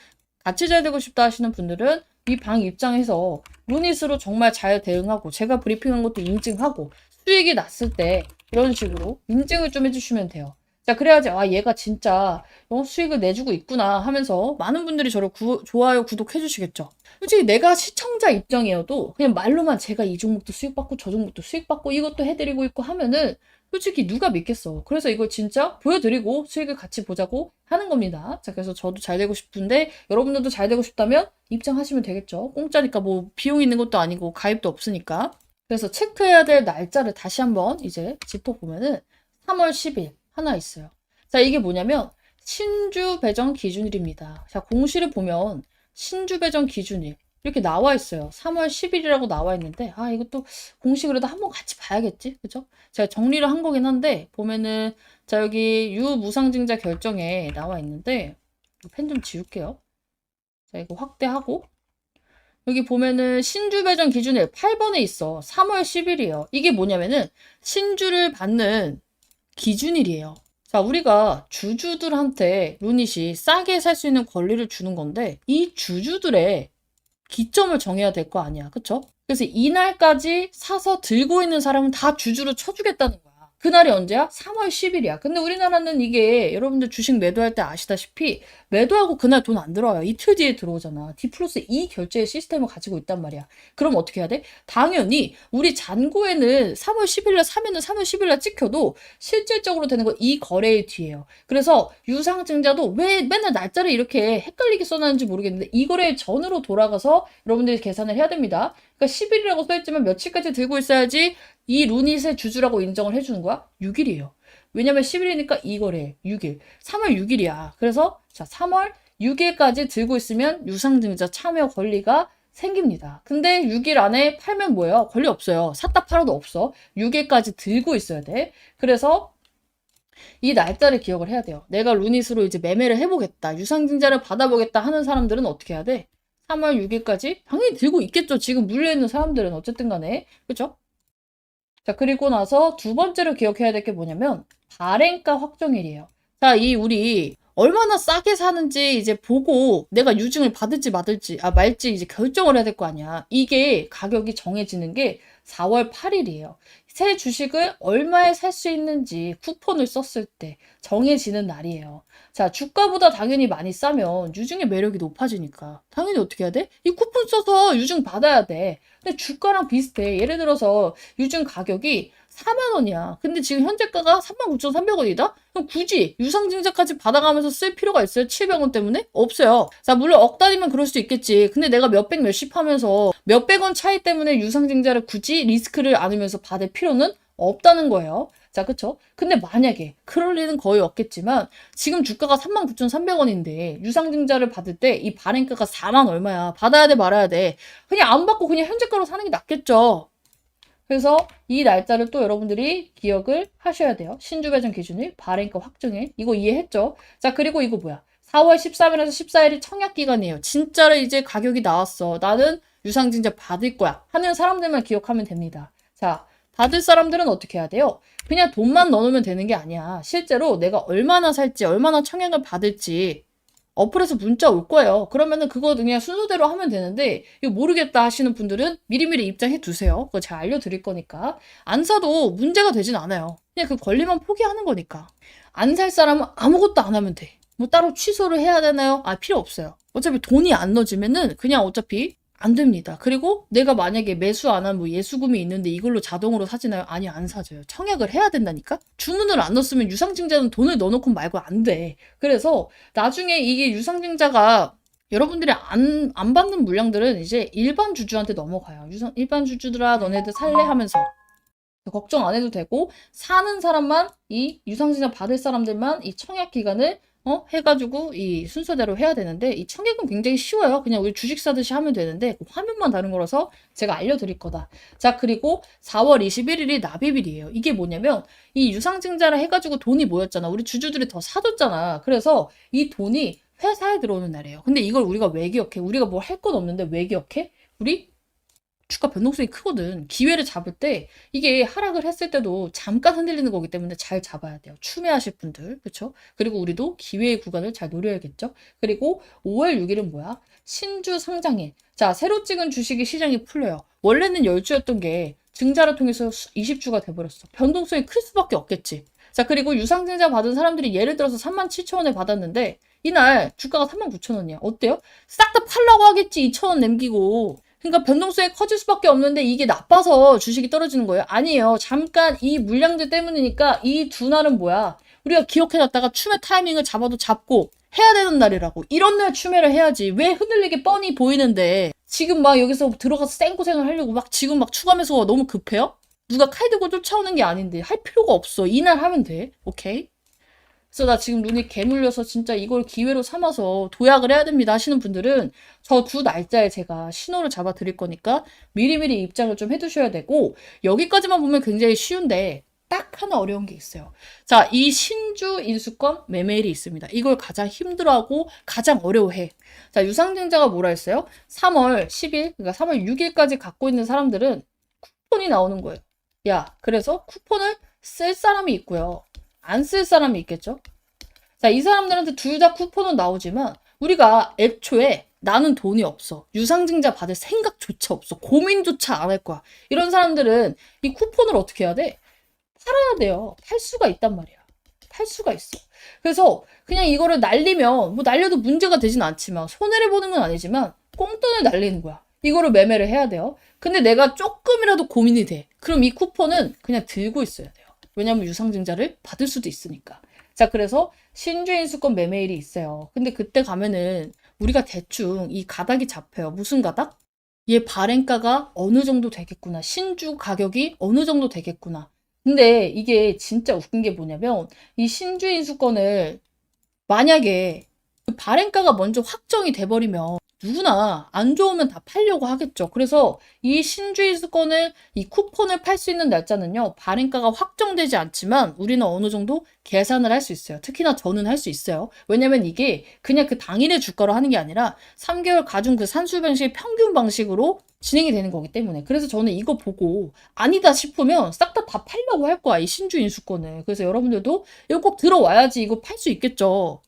같이 잘 되고 싶다 하시는 분들은 이 방 입장에서 루닛으로 정말 잘 대응하고 제가 브리핑한 것도 인증하고 수익이 났을 때 이런 식으로 인증을 좀 해주시면 돼요. 자, 그래야지 아 얘가 진짜 수익을 내주고 있구나 하면서 많은 분들이 저를 좋아요, 구독해 주시겠죠. 솔직히 내가 시청자 입장이어도 그냥 말로만 제가 이 종목도 수익받고 저 종목도 수익받고 이것도 해드리고 있고 하면은 솔직히 누가 믿겠어. 그래서 이걸 진짜 보여드리고 수익을 같이 보자고 하는 겁니다. 자, 그래서 저도 잘 되고 싶은데 여러분들도 잘 되고 싶다면 입장하시면 되겠죠. 공짜니까 뭐 비용 있는 것도 아니고 가입도 없으니까. 그래서 체크해야 될 날짜를 다시 한번 이제 짚어보면은 3월 10일 하나 있어요. 자, 이게 뭐냐면 신주 배정 기준일입니다. 자, 공시를 보면 신주 배정 기준일 이렇게 나와 있어요. 3월 10일이라고 나와 있는데 아 이것도 공시 그래도 한번 같이 봐야겠지, 그죠? 제가 정리를 한 거긴 한데 보면은 자 여기 유무상증자 결정에 나와 있는데 펜 좀 지울게요. 자 이거 확대하고 여기 보면은 신주 배정 기준일 8번에 있어. 3월 10일이에요. 이게 뭐냐면은 신주를 받는 기준일이에요. 자, 우리가 주주들한테 루닛이 싸게 살 수 있는 권리를 주는 건데 이 주주들의 기점을 정해야 될 거 아니야. 그쵸? 그래서 이날까지 사서 들고 있는 사람은 다 주주로 쳐주겠다는 거야. 그날이 언제야? 3월 10일이야. 근데 우리나라는 이게 여러분들 주식 매도할 때 아시다시피 매도하고 그날 돈 안 들어와요. 이틀 뒤에 들어오잖아. D 플러스 2 결제 시스템을 가지고 있단 말이야. 그럼 어떻게 해야 돼? 당연히 우리 잔고에는 3월 10일날 사면은 3월 10일날 찍혀도 실질적으로 되는 건 이 거래일 뒤에요. 그래서 유상증자도 왜 맨날 날짜를 이렇게 헷갈리게 써놨는지 모르겠는데 이 거래일 전으로 돌아가서 여러분들이 계산을 해야 됩니다. 그러니까 10일이라고 써있지만 며칠까지 들고 있어야지 이 루닛의 주주라고 인정을 해주는 거야? 6일이에요. 왜냐면 10일이니까 이 거래 6일. 3월 6일이야. 그래서 자 3월 6일까지 들고 있으면 유상증자 참여 권리가 생깁니다. 근데 6일 안에 팔면 뭐예요? 권리 없어요. 샀다 팔아도 없어. 6일까지 들고 있어야 돼. 그래서 이 날짜를 기억을 해야 돼요. 내가 루닛으로 이제 매매를 해보겠다. 유상증자를 받아보겠다 하는 사람들은 어떻게 해야 돼? 3월 6일까지 당연히 들고 있겠죠. 지금 물려있는 사람들은 어쨌든 간에. 그쵸? 자, 그리고 나서 두 번째로 기억해야 될 게 뭐냐면 발행가 확정일이에요. 자, 이 우리 얼마나 싸게 사는지 이제 보고 내가 유증을 받을지 말지 이제 결정을 해야 될 거 아니야. 이게 가격이 정해지는 게 4월 8일이에요. 새 주식을 얼마에 살 수 있는지 쿠폰을 썼을 때 정해지는 날이에요. 자, 주가보다 당연히 많이 싸면 유증의 매력이 높아지니까 당연히 어떻게 해야 돼? 이 쿠폰 써서 유증 받아야 돼. 근데 주가랑 비슷해. 예를 들어서 유증 가격이 4만 원이야. 근데 지금 현재가가 39,300원이다? 그럼 굳이 유상증자까지 받아가면서 쓸 필요가 있어요? 700원 때문에? 없어요. 자, 물론 억 단위면 그럴 수 있겠지. 근데 내가 몇백 몇십 하면서 몇백 원 차이 때문에 유상증자를 굳이 리스크를 안으면서 받을 필요는 없다는 거예요. 자, 그쵸? 근데 만약에 그럴 일은 거의 없겠지만 지금 주가가 39,300원인데 유상증자를 받을 때 이 발행가가 4만 얼마야. 받아야 돼 말아야 돼. 그냥 안 받고 그냥 현재가로 사는 게 낫겠죠. 그래서 이 날짜를 또 여러분들이 기억을 하셔야 돼요. 신주 배정 기준일, 발행가 확정일. 이거 이해했죠? 자, 그리고 이거 뭐야? 4월 13일에서 14일이 청약 기간이에요. 진짜로 이제 가격이 나왔어. 나는 유상증자 받을 거야. 하는 사람들만 기억하면 됩니다. 자, 받을 사람들은 어떻게 해야 돼요? 그냥 돈만 넣어놓으면 되는 게 아니야. 실제로 내가 얼마나 살지, 얼마나 청약을 받을지 어플에서 문자 올 거예요. 그러면은 그거 그냥 순서대로 하면 되는데 이거 모르겠다 하시는 분들은 미리미리 입장해 두세요. 그거 제가 알려드릴 거니까. 안 사도 문제가 되진 않아요. 그냥 그 권리만 포기하는 거니까. 안 살 사람은 아무것도 안 하면 돼. 뭐 따로 취소를 해야 되나요? 아, 필요 없어요. 어차피 돈이 안 넣어지면은 그냥 어차피 안 됩니다. 그리고 내가 만약에 매수 안 한 뭐 예수금이 있는데 이걸로 자동으로 사지나요? 아니, 안 사줘요. 청약을 해야 된다니까? 주문을 안 넣었으면 유상증자는 돈을 넣어놓고 말고 안 돼. 그래서 나중에 이게 유상증자가 여러분들이 안 받는 물량들은 이제 일반 주주한테 넘어가요. 일반 주주들아, 너네들 살래? 하면서. 걱정 안 해도 되고, 사는 사람만, 이 유상증자 받을 사람들만 이 청약 기간을 해가지고 이 순서대로 해야 되는데, 이 청약은 굉장히 쉬워요. 그냥 우리 주식 사듯이 하면 되는데, 그 화면만 다른 거라서 제가 알려드릴 거다. 자, 그리고 4월 21일이 납입일이에요. 이게 뭐냐면, 이 유상증자를 해가지고 돈이 모였잖아. 우리 주주들이 더 사줬잖아. 그래서 이 돈이 회사에 들어오는 날이에요. 근데 이걸 우리가 왜 기억해? 우리가 뭐 할 건 없는데 왜 기억해? 우리 주가 변동성이 크거든. 기회를 잡을 때 이게 하락을 했을 때도 잠깐 흔들리는 거기 때문에 잘 잡아야 돼요. 추매하실 분들. 그렇죠? 그리고 우리도 기회의 구간을 잘 노려야겠죠? 그리고 5월 6일은 뭐야? 신주 상장일. 자, 새로 찍은 주식이 시장이 풀려요. 원래는 10주였던 게 증자를 통해서 20주가 돼버렸어. 변동성이 클 수밖에 없겠지. 자, 그리고 유상증자 받은 사람들이 예를 들어서 37,000원에 받았는데 이날 주가가 39,000원이야. 어때요? 싹 다 팔라고 하겠지. 2,000원 남기고. 그러니까 변동성이 커질 수밖에 없는데 이게 나빠서 주식이 떨어지는 거예요? 아니에요. 잠깐 이 물량들 때문이니까 이 두 날은 뭐야? 우리가 기억해놨다가 추매 타이밍을 잡아도 잡고 해야 되는 날이라고. 이런 날 추매를 해야지. 왜 흔들리게 뻔히 보이는데 지금 막 여기서 들어가서 쌩고생을 하려고 막 지금 막 추가 매수가 너무 급해요? 누가 칼 들고 쫓아오는 게 아닌데 할 필요가 없어. 이날 하면 돼. 오케이? 그래서 나 지금 눈이 개물려서 진짜 이걸 기회로 삼아서 도약을 해야 됩니다 하시는 분들은 저 두 날짜에 제가 신호를 잡아 드릴 거니까 미리미리 입장을 좀 해두셔야 되고, 여기까지만 보면 굉장히 쉬운데 딱 하나 어려운 게 있어요. 자, 이 신주 인수권 매매일이 있습니다. 이걸 가장 힘들어하고 가장 어려워해. 자, 유상증자가 뭐라 했어요? 3월 10일, 그러니까 3월 6일까지 갖고 있는 사람들은 쿠폰이 나오는 거예요. 야, 그래서 쿠폰을 쓸 사람이 있고요. 안 쓸 사람이 있겠죠? 자, 이 사람들한테 둘 다 쿠폰은 나오지만 우리가 애초에 나는 돈이 없어. 유상증자 받을 생각조차 없어. 고민조차 안 할 거야. 이런 사람들은 이 쿠폰을 어떻게 해야 돼? 팔아야 돼요. 팔 수가 있단 말이야. 팔 수가 있어. 그래서 그냥 이거를 날리면 뭐 날려도 문제가 되진 않지만 손해를 보는 건 아니지만 꽁돈을 날리는 거야. 이거를 매매를 해야 돼요. 근데 내가 조금이라도 고민이 돼. 그럼 이 쿠폰은 그냥 들고 있어야 돼요. 왜냐면 유상증자를 받을 수도 있으니까. 자, 그래서 신주인수권 매매일이 있어요. 근데 그때 가면은 우리가 대충 이 가닥이 잡혀요. 무슨 가닥? 얘 발행가가 어느 정도 되겠구나. 신주 가격이 어느 정도 되겠구나. 근데 이게 진짜 웃긴 게 뭐냐면 이 신주인수권을 만약에 그 발행가가 먼저 확정이 돼버리면 누구나 안 좋으면 다 팔려고 하겠죠. 그래서 이 신주인수권을 이 쿠폰을 팔 수 있는 날짜는요. 발행가가 확정되지 않지만 우리는 어느 정도 계산을 할 수 있어요. 특히나 저는 할 수 있어요. 왜냐면 이게 그냥 그 당일의 주가로 하는 게 아니라 3개월 가중 그 산술 방식 평균 방식으로 진행이 되는 거기 때문에. 그래서 저는 이거 보고 아니다 싶으면 싹 다 팔려고 할 거야. 이 신주인수권을. 그래서 여러분들도 이거 꼭 들어와야지 이거 팔 수 있겠죠.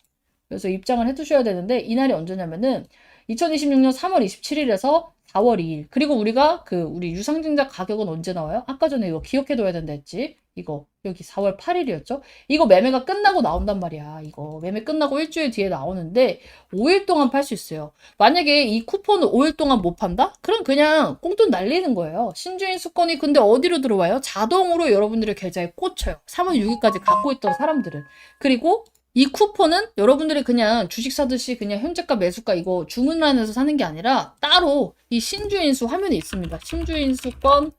그래서 입장을 해두셔야 되는데 이날이 언제냐면은 2026년 3월 27일에서 4월 2일. 그리고 우리가 우리 유상증자 가격은 언제 나와요? 아까 전에 이거 기억해둬야 된다 했지? 이거 여기 4월 8일이었죠? 이거 매매가 끝나고 나온단 말이야. 이거 매매 끝나고 일주일 뒤에 나오는데 5일 동안 팔 수 있어요. 만약에 이 쿠폰을 5일 동안 못 판다? 그럼 그냥 꽁돈 날리는 거예요. 신주인 수권이 근데 어디로 들어와요? 자동으로 여러분들의 계좌에 꽂혀요. 3월 6일까지 갖고 있던 사람들은. 그리고 이 쿠폰은 여러분들이 그냥 주식 사듯이 그냥 현재가 매수가 이거 주문란에서 사는 게 아니라 따로 이 신주인수 화면이 있습니다. 신주인수권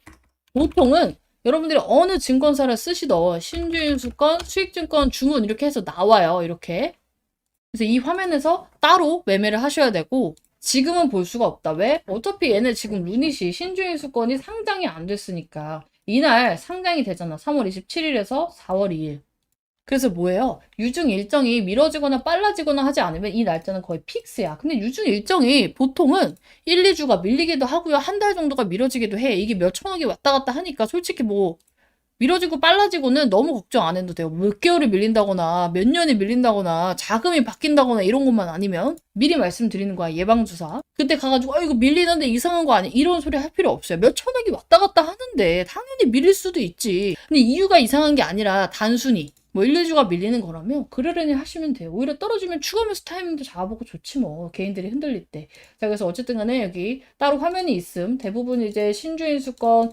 보통은 여러분들이 어느 증권사를 쓰시던 신주인수권, 수익증권 주문 이렇게 해서 나와요. 이렇게. 그래서 이 화면에서 따로 매매를 하셔야 되고 지금은 볼 수가 없다. 왜? 어차피 얘네 지금 루닛이 신주인수권이 상장이 안 됐으니까 이날 상장이 되잖아. 3월 27일에서 4월 2일. 그래서 뭐예요? 유증 일정이 미뤄지거나 빨라지거나 하지 않으면 이 날짜는 거의 픽스야. 근데 유증 일정이 보통은 1, 2주가 밀리기도 하고요. 한 달 정도가 미뤄지기도 해. 이게 몇 천억이 왔다 갔다 하니까 솔직히 뭐 미뤄지고 빨라지고는 너무 걱정 안 해도 돼요. 몇 개월이 밀린다거나 몇 년이 밀린다거나 자금이 바뀐다거나 이런 것만 아니면 미리 말씀드리는 거야. 예방주사. 그때 가가지고 이거 밀리는데 이상한 거 아니야? 이런 소리 할 필요 없어요. 몇 천억이 왔다 갔다 하는데 당연히 밀릴 수도 있지. 근데 이유가 이상한 게 아니라 단순히 뭐 1, 2주가 밀리는 거라면 그러려니 하시면 돼요. 오히려 떨어지면 추가매수 타이밍도 잡아보고 좋지 뭐. 개인들이 흔들릴 때. 자, 그래서 어쨌든 간에 여기 따로 화면이 있음. 대부분 이제 신주인수권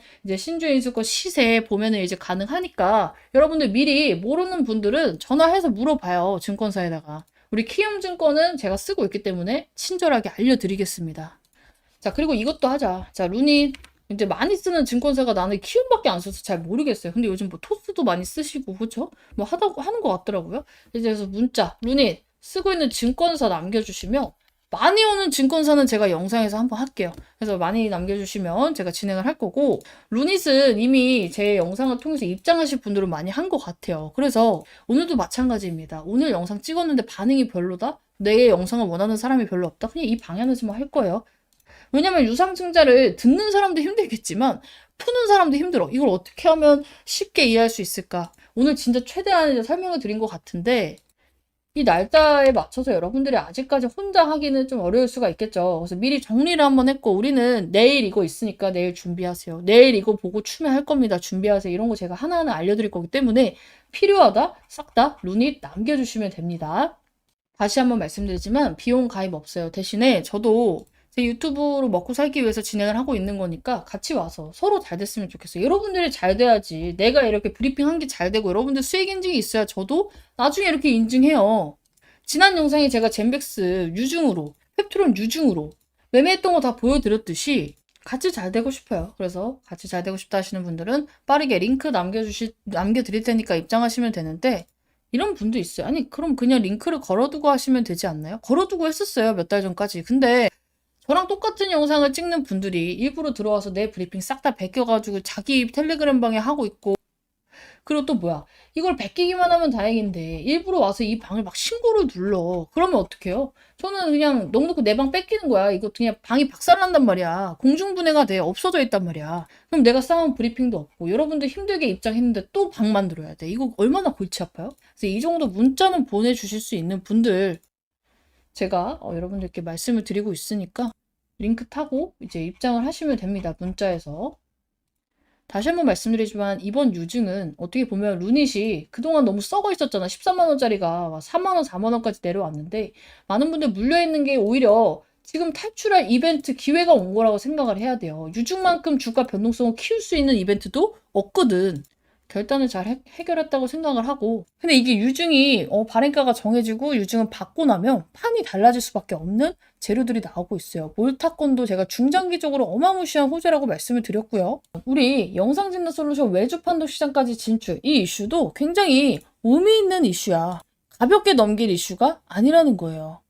시세 보면은 이제 가능하니까 여러분들 미리 모르는 분들은 전화해서 물어봐요. 증권사에다가. 우리 키움증권은 제가 쓰고 있기 때문에 친절하게 알려드리겠습니다. 자, 그리고 이것도 하자. 자, 루닛. 이제 많이 쓰는 증권사가 나는 키움밖에 안 써서 잘 모르겠어요. 근데 요즘 뭐 토스도 많이 쓰시고, 그쵸? 뭐 하는 것 같더라고요. 이제 그래서 문자, 루닛, 쓰고 있는 증권사 남겨주시면, 많이 오는 증권사는 제가 영상에서 한번 할게요. 그래서 많이 남겨주시면 제가 진행을 할 거고, 루닛은 이미 제 영상을 통해서 입장하실 분들은 많이 한 것 같아요. 그래서 오늘도 마찬가지입니다. 오늘 영상 찍었는데 반응이 별로다? 내 영상을 원하는 사람이 별로 없다? 그냥 이 방향에서만 할 거예요. 왜냐면 유상증자를 듣는 사람도 힘들겠지만 푸는 사람도 힘들어. 이걸 어떻게 하면 쉽게 이해할 수 있을까? 오늘 진짜 최대한 이제 설명을 드린 것 같은데 이 날짜에 맞춰서 여러분들이 아직까지 혼자 하기는 좀 어려울 수가 있겠죠. 그래서 미리 정리를 한번 했고 우리는 내일 이거 있으니까 내일 준비하세요. 내일 이거 보고 추매할 겁니다. 준비하세요. 이런 거 제가 하나하나 알려드릴 거기 때문에 필요하다, 싹 다 루닛 남겨주시면 됩니다. 다시 한번 말씀드리지만 비용 가입 없어요. 대신에 저도 제 유튜브로 먹고 살기 위해서 진행을 하고 있는 거니까 같이 와서 서로 잘 됐으면 좋겠어요. 여러분들이 잘 돼야지 내가 이렇게 브리핑 한 게 잘 되고 여러분들 수익 인증이 있어야 저도 나중에 이렇게 인증해요. 지난 영상에 제가 젠백스 유증으로, 펩트론 유증으로 매매했던 거 다 보여드렸듯이 같이 잘 되고 싶어요. 그래서 같이 잘 되고 싶다 하시는 분들은 빠르게 링크 남겨드릴 테니까 입장하시면 되는데 이런 분도 있어요. 아니 그럼 그냥 링크를 걸어두고 하시면 되지 않나요? 걸어두고 했었어요. 몇 달 전까지. 근데 저랑 똑같은 영상을 찍는 분들이 일부러 들어와서 내 브리핑 싹 다 베껴가지고 자기 텔레그램 방에 하고 있고 그리고 또 뭐야 이걸 베끼기만 하면 다행인데 일부러 와서 이 방을 막 신고를 눌러 그러면 어떡해요? 저는 그냥 넉넉히 내 방 뺏기는 거야. 이거 그냥 방이 박살난단 말이야. 공중분해가 돼. 없어져 있단 말이야. 그럼 내가 쌓은 브리핑도 없고 여러분들 힘들게 입장했는데 또 방 만들어야 돼. 이거 얼마나 골치 아파요? 그래서 이 정도 문자는 보내주실 수 있는 분들 제가 여러분들께 말씀을 드리고 있으니까 링크 타고 이제 입장을 하시면 됩니다. 문자에서. 다시 한번 말씀드리지만 이번 유증은 어떻게 보면 루닛이 그동안 너무 썩어 있었잖아. 13만 원짜리가 3만 원, 4만 원까지 내려왔는데 많은 분들 물려 있는 게 오히려 지금 탈출할 이벤트 기회가 온 거라고 생각을 해야 돼요. 유증만큼 주가 변동성을 키울 수 있는 이벤트도 없거든. 결단을 잘 해결했다고 생각을 하고 근데 이게 유증이 발행가가 정해지고 유증을 받고 나면 판이 달라질 수밖에 없는 재료들이 나오고 있어요. 몰타건도 제가 중장기적으로 어마무시한 호재라고 말씀을 드렸고요. 우리 영상진단 솔루션 외주 판도 시장까지 진출 이 이슈도 굉장히 의미 있는 이슈야. 가볍게 넘길 이슈가 아니라는 거예요.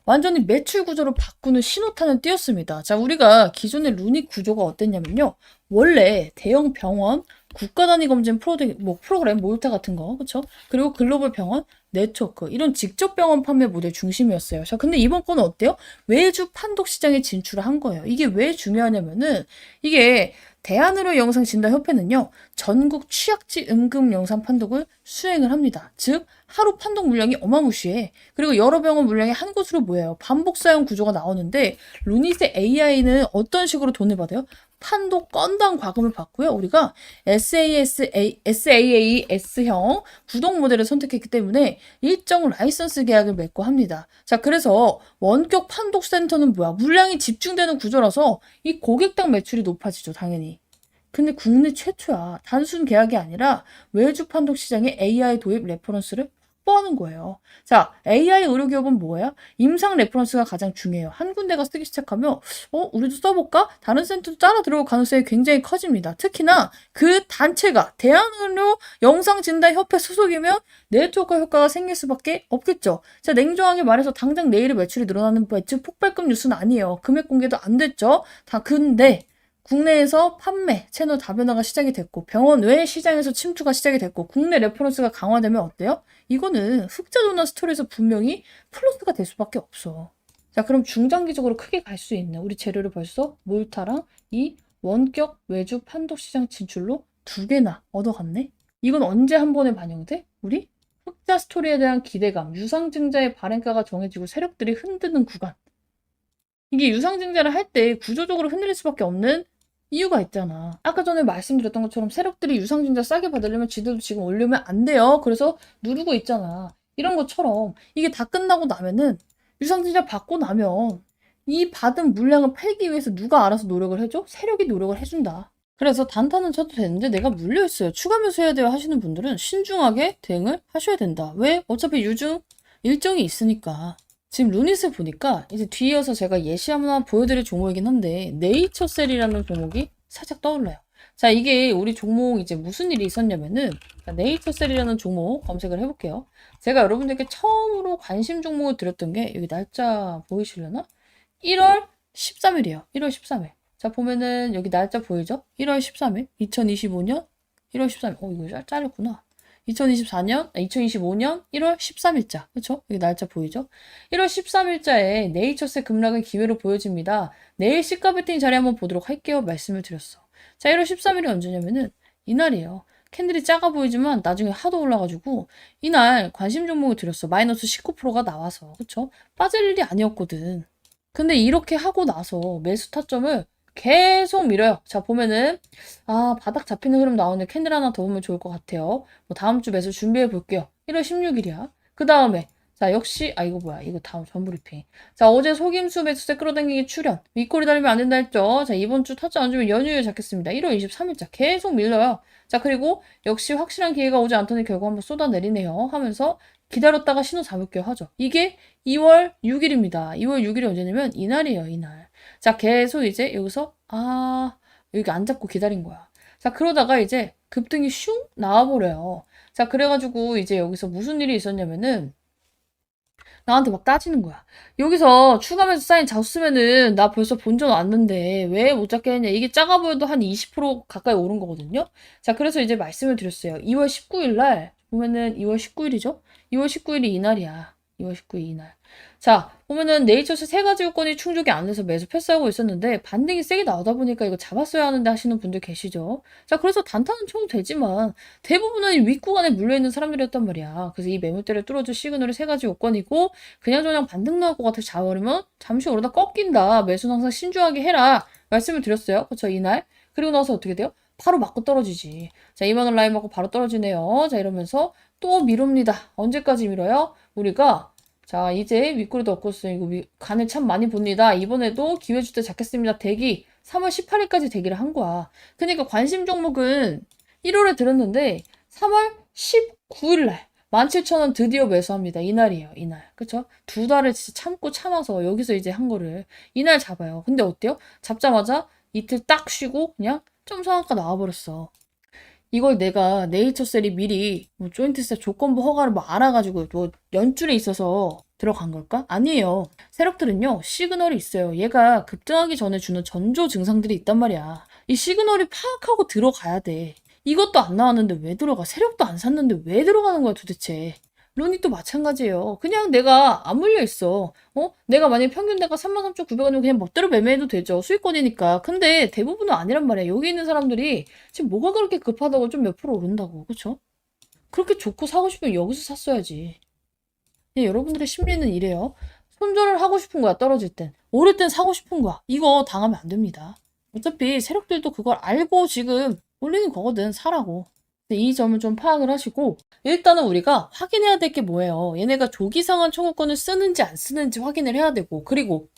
완전히 매출 구조를 바꾸는 신호탄을 띄웠습니다. 자, 우리가 기존의 루닛 구조가 어땠냐면요. 원래 대형 병원, 국가 단위 검진 프로그램, 모유타 같은 거, 그쵸? 그리고 글로벌 병원, 네트워크, 이런 직접 병원 판매 모델 중심이었어요. 자, 근데 이번 거는 어때요? 외주 판독 시장에 진출을 한 거예요. 이게 왜 중요하냐면은, 이게 대한의료영상진단협회는요, 전국 취약지 응급 영상 판독을 수행을 합니다. 즉, 하루 판독 물량이 어마무시해. 그리고 여러 병원 물량이 한 곳으로 모여요. 반복 사용 구조가 나오는데, 루닛의 AI는 어떤 식으로 돈을 받아요? 판독 건당 과금을 받고요. 우리가 SaaS형 구독 모델을 선택했기 때문에 일정 라이선스 계약을 맺고 합니다. 자, 그래서 원격 판독 센터는 뭐야? 물량이 집중되는 구조라서 이 고객당 매출이 높아지죠, 당연히. 근데 국내 최초야. 단순 계약이 아니라 외주 판독 시장에 AI 도입 레퍼런스를 확보하는 거예요. 자, AI 의료기업은 뭐예요? 임상 레퍼런스가 가장 중요해요. 한 군데가 쓰기 시작하면 우리도 써볼까? 다른 센터도 따라 들어올 가능성이 굉장히 커집니다. 특히나 그 단체가 대한의료 영상진단협회 소속이면 네트워크 효과가 생길 수밖에 없겠죠. 자, 냉정하게 말해서 당장 내일의 매출이 늘어나는 매출 폭발급 뉴스는 아니에요. 금액 공개도 안 됐죠. 근데 국내에서 판매, 채널 다변화가 시작이 됐고 병원 외 시장에서 침투가 시작이 됐고 국내 레퍼런스가 강화되면 어때요? 이거는 흑자도나 스토리에서 분명히 플러스가 될 수밖에 없어. 자, 그럼 중장기적으로 크게 갈 수 있는 우리 재료를 벌써 몰타랑 이 원격 외주 판독 시장 진출로 2개나 얻어갔네? 이건 언제 한 번에 반영돼? 우리 흑자 스토리에 대한 기대감, 유상증자의 발행가가 정해지고 세력들이 흔드는 구간. 이게 유상증자를 할 때 구조적으로 흔들릴 수밖에 없는 이유가 있잖아. 아까 전에 말씀드렸던 것처럼 세력들이 유상증자 싸게 받으려면 지들도 지금 올리면 안 돼요. 그래서 누르고 있잖아. 이런 것처럼 이게 다 끝나고 나면은 유상증자 받고 나면 이 받은 물량을 팔기 위해서 누가 알아서 노력을 해줘? 세력이 노력을 해준다. 그래서 단타는 쳐도 되는데 내가 물려있어요. 추가 매수해야 돼요 하시는 분들은 신중하게 대응을 하셔야 된다. 왜? 어차피 유증 일정이 있으니까. 지금 루닛을 보니까 이제 뒤이어서 제가 예시 한번 보여드릴 종목이긴 한데 네이처셀이라는 종목이 살짝 떠올라요. 자, 이게 우리 종목 이제 무슨 일이 있었냐면은 네이처셀이라는 종목 검색을 해볼게요. 제가 여러분들께 처음으로 관심 종목을 드렸던 게 여기 날짜 보이시려나? 1월 13일이에요. 1월 13일. 자, 보면은 여기 날짜 보이죠? 1월 13일. 2025년 1월 13일. 이거 잘렸구나. 2025년 1월 13일자. 그쵸? 여기 날짜 보이죠? 1월 13일자에 네이처셀 급락은 기회로 보여집니다. 내일 시가 베팅 자리 한번 보도록 할게요. 말씀을 드렸어. 자, 1월 13일이 언제냐면은 이날이에요. 캔들이 작아 보이지만 나중에 하도 올라가지고 이날 관심 종목을 드렸어. 마이너스 19%가 나와서. 그쵸? 빠질 일이 아니었거든. 근데 이렇게 하고 나서 매수 타점을 계속 밀어요. 자, 보면은 바닥 잡히는 흐름 나오는데 캔들 하나 더 보면 좋을 것 같아요. 뭐 다음 주 매수 준비해 볼게요. 1월 16일이야. 그 다음에 자, 역시 이거 뭐야? 이거 다음 전브리핑. 자, 어제 속임수 매수세 끌어당기기 출현. 윗꼬리 달리면 안 된다 했죠. 자, 이번 주 타점 안 주면 연휴에 잡겠습니다. 1월 23일자 계속 밀려요. 자, 그리고 역시 확실한 기회가 오지 않더니 결국 한번 쏟아내리네요 하면서 기다렸다가 신호 잡을게요 하죠. 이게 2월 6일입니다. 2월 6일이 언제냐면 이날이에요, 이날. 자, 계속 이제 여기서 여기 안 잡고 기다린 거야. 자, 그러다가 이제 급등이 슝 나와버려요. 자, 그래가지고 이제 여기서 무슨 일이 있었냐면은 나한테 막 따지는 거야. 여기서 추가매수 사인 잡으면은 나 벌써 본전 왔는데 왜 못 잡겠냐. 이게 작아 보여도 한 20% 가까이 오른 거거든요. 자, 그래서 이제 말씀을 드렸어요. 2월 19일 날 보면은 2월 19일이죠? 2월 19일이 이날이야. 2월 19일 이날. 자, 보면은 네이처스 세 가지 요건이 충족이 안 돼서 매수 패스하고 있었는데 반등이 세게 나오다 보니까 이거 잡았어야 하는데 하시는 분들 계시죠. 자, 그래서 단타는 쳐도 되지만 대부분은 윗구간에 물려있는 사람들이었단 말이야. 그래서 이 매물대를 뚫어줄 시그널이 세 가지 요건이고 그냥 반등 나올 것 같아서 잡아버리면 잠시 오르다 꺾인다. 매수는 항상 신중하게 해라. 말씀을 드렸어요. 그쵸, 이날. 그리고 나서 어떻게 돼요? 바로 맞고 떨어지지. 자, 2만원 라인 맞고 바로 떨어지네요. 자, 이러면서 또 미룹니다. 언제까지 밀어요? 우리가 자, 이제 윗꼬리도 없고서 이거 간을 참 많이 봅니다. 이번에도 기회 줄 때 잡겠습니다. 대기 3월 18일까지 대기를 한 거야. 그러니까 관심 종목은 1월에 들었는데 3월 19일 날 17,000원 드디어 매수합니다. 이날이에요. 이날. 그쵸? 두 달을 진짜 참고 참아서 여기서 이제 한 거를 이날 잡아요. 근데 어때요? 잡자마자 이틀 딱 쉬고 그냥 좀 상한가 나와버렸어. 이걸 내가 네이처셀이 미리 뭐 조인트세 조건부 허가를 뭐 알아가지고 뭐 연줄에 있어서 들어간 걸까? 아니에요. 세력들은요 시그널이 있어요. 얘가 급등하기 전에 주는 전조 증상들이 있단 말이야. 이 시그널이 파악하고 들어가야 돼. 이것도 안 나왔는데 왜 들어가? 세력도 안 샀는데 왜 들어가는 거야 도대체? 론이 또 마찬가지예요. 그냥 내가 안 물려 있어. 내가 만약에 평균대가 33,900원이면 그냥 멋대로 매매해도 되죠. 수익권이니까. 근데 대부분은 아니란 말이야. 여기 있는 사람들이 지금 뭐가 그렇게 급하다고 좀 몇 프로 오른다고. 그쵸? 그렇게 좋고 사고 싶으면 여기서 샀어야지. 여러분들의 심리는 이래요. 손절을 하고 싶은 거야, 떨어질 땐. 오를 땐 사고 싶은 거야. 이거 당하면 안 됩니다. 어차피 세력들도 그걸 알고 지금 올리는 거거든, 사라고. 이 점을 좀 파악을 하시고 일단은 우리가 확인해야 될 게 뭐예요. 얘네가 조기상환 청구권을 쓰는지 안 쓰는지 확인을 해야 되고 그리고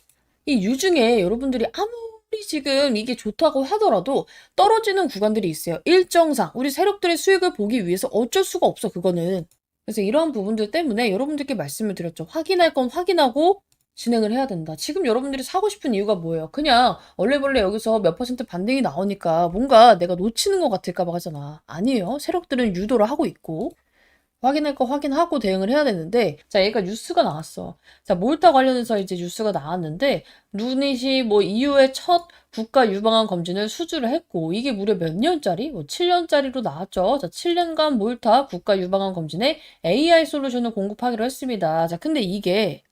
이 유중에 여러분들이 아무리 지금 이게 좋다고 하더라도 떨어지는 구간들이 있어요. 일정상 우리 세력들의 수익을 보기 위해서 어쩔 수가 없어 그거는. 그래서 이러한 부분들 때문에 여러분들께 말씀을 드렸죠. 확인할 건 확인하고 진행을 해야 된다. 지금 여러분들이 사고 싶은 이유가 뭐예요? 그냥 얼레벌레 여기서 몇 퍼센트 반등이 나오니까 뭔가 내가 놓치는 것 같을까 봐 하잖아. 아니에요. 세력들은 유도를 하고 있고 확인할 거 확인하고 대응을 해야 되는데 자 얘가 뉴스가 나왔어. 자 몰타 관련해서 이제 뉴스가 나왔는데 루닛이 뭐 이후에 첫 국가 유방암 검진을 수주를 했고 이게 무려 몇 년짜리? 뭐 7년짜리로 나왔죠. 자 7년간 몰타 국가 유방암 검진에 AI 솔루션을 공급하기로 했습니다. 자 근데 이게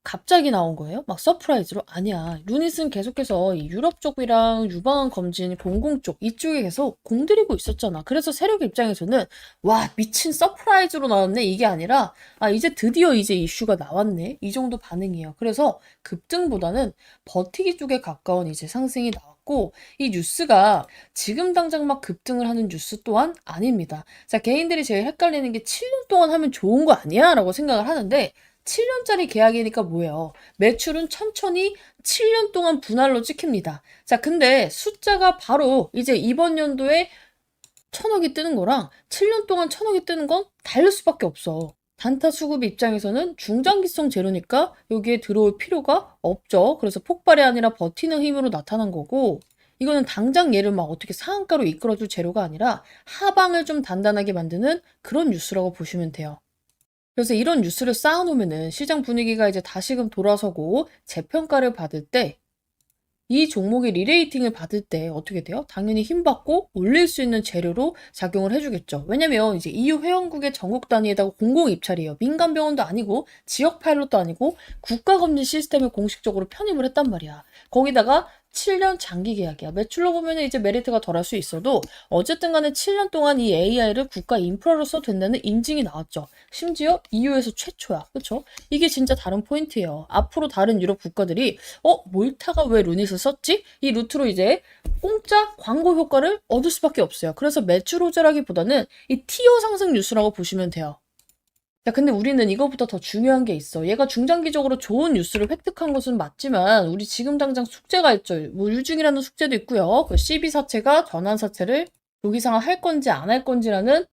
갑자기 나온 거예요? 막 서프라이즈로? 아니야. 루닛은 계속해서 이 유럽 쪽이랑 유방암 검진 공공 쪽 이쪽에 계속 공들이고 있었잖아. 그래서 세력 입장에서는 와 미친 서프라이즈로 나왔네 이게 아니라 이제 드디어 이제 이슈가 나왔네 이 정도 반응이에요. 그래서 급등보다는 버티기 쪽에 가까운 이제 상승이 나왔고 같고 이 뉴스가 지금 당장 막 급등을 하는 뉴스 또한 아닙니다. 자, 개인들이 제일 헷갈리는 게 7년 동안 하면 좋은 거 아니야? 라고 생각을 하는데 7년짜리 계약이니까 뭐예요? 매출은 천천히 7년 동안 분할로 찍힙니다. 자, 근데 숫자가 바로 이제 이번 연도에 1,000억이 뜨는 거랑 7년 동안 1,000억이 뜨는 건 다를 수밖에 없어. 단타 수급 입장에서는 중장기성 재료니까 여기에 들어올 필요가 없죠. 그래서 폭발이 아니라 버티는 힘으로 나타난 거고 이거는 당장 얘를 막 어떻게 상한가로 이끌어줄 재료가 아니라 하방을 좀 단단하게 만드는 그런 뉴스라고 보시면 돼요. 그래서 이런 뉴스를 쌓아놓으면은 시장 분위기가 이제 다시금 돌아서고 재평가를 받을 때 이 종목의 리레이팅을 받을 때 어떻게 돼요? 당연히 힘받고 올릴 수 있는 재료로 작용을 해주겠죠. 왜냐면 이제 EU 회원국의 전국 단위에다가 공공 입찰이에요. 민간 병원도 아니고 지역 파일럿도 아니고 국가검진 시스템을 공식적으로 편입을 했단 말이야. 거기다가 7년 장기 계약이야. 매출로 보면 이제 메리트가 덜할 수 있어도 어쨌든 간에 7년 동안 이 AI를 국가 인프라로 써도 된다는 인증이 나왔죠. 심지어 EU에서 최초야. 그쵸? 이게 진짜 다른 포인트예요. 앞으로 다른 유럽 국가들이 몰타가 왜 루닛을 썼지? 이 루트로 이제 공짜 광고 효과를 얻을 수밖에 없어요. 그래서 매출 호재라기보다는 이 티어 상승 뉴스라고 보시면 돼요. 야, 근데 우리는 이거보다 더 중요한 게 있어. 얘가 중장기적으로 좋은 뉴스를 획득한 것은 맞지만 우리 지금 당장 숙제가 있죠. 뭐 유중이라는 숙제도 있고요. 그 CB 사채가 전환 사채를 조기상환 할 건지 안 할 건지라는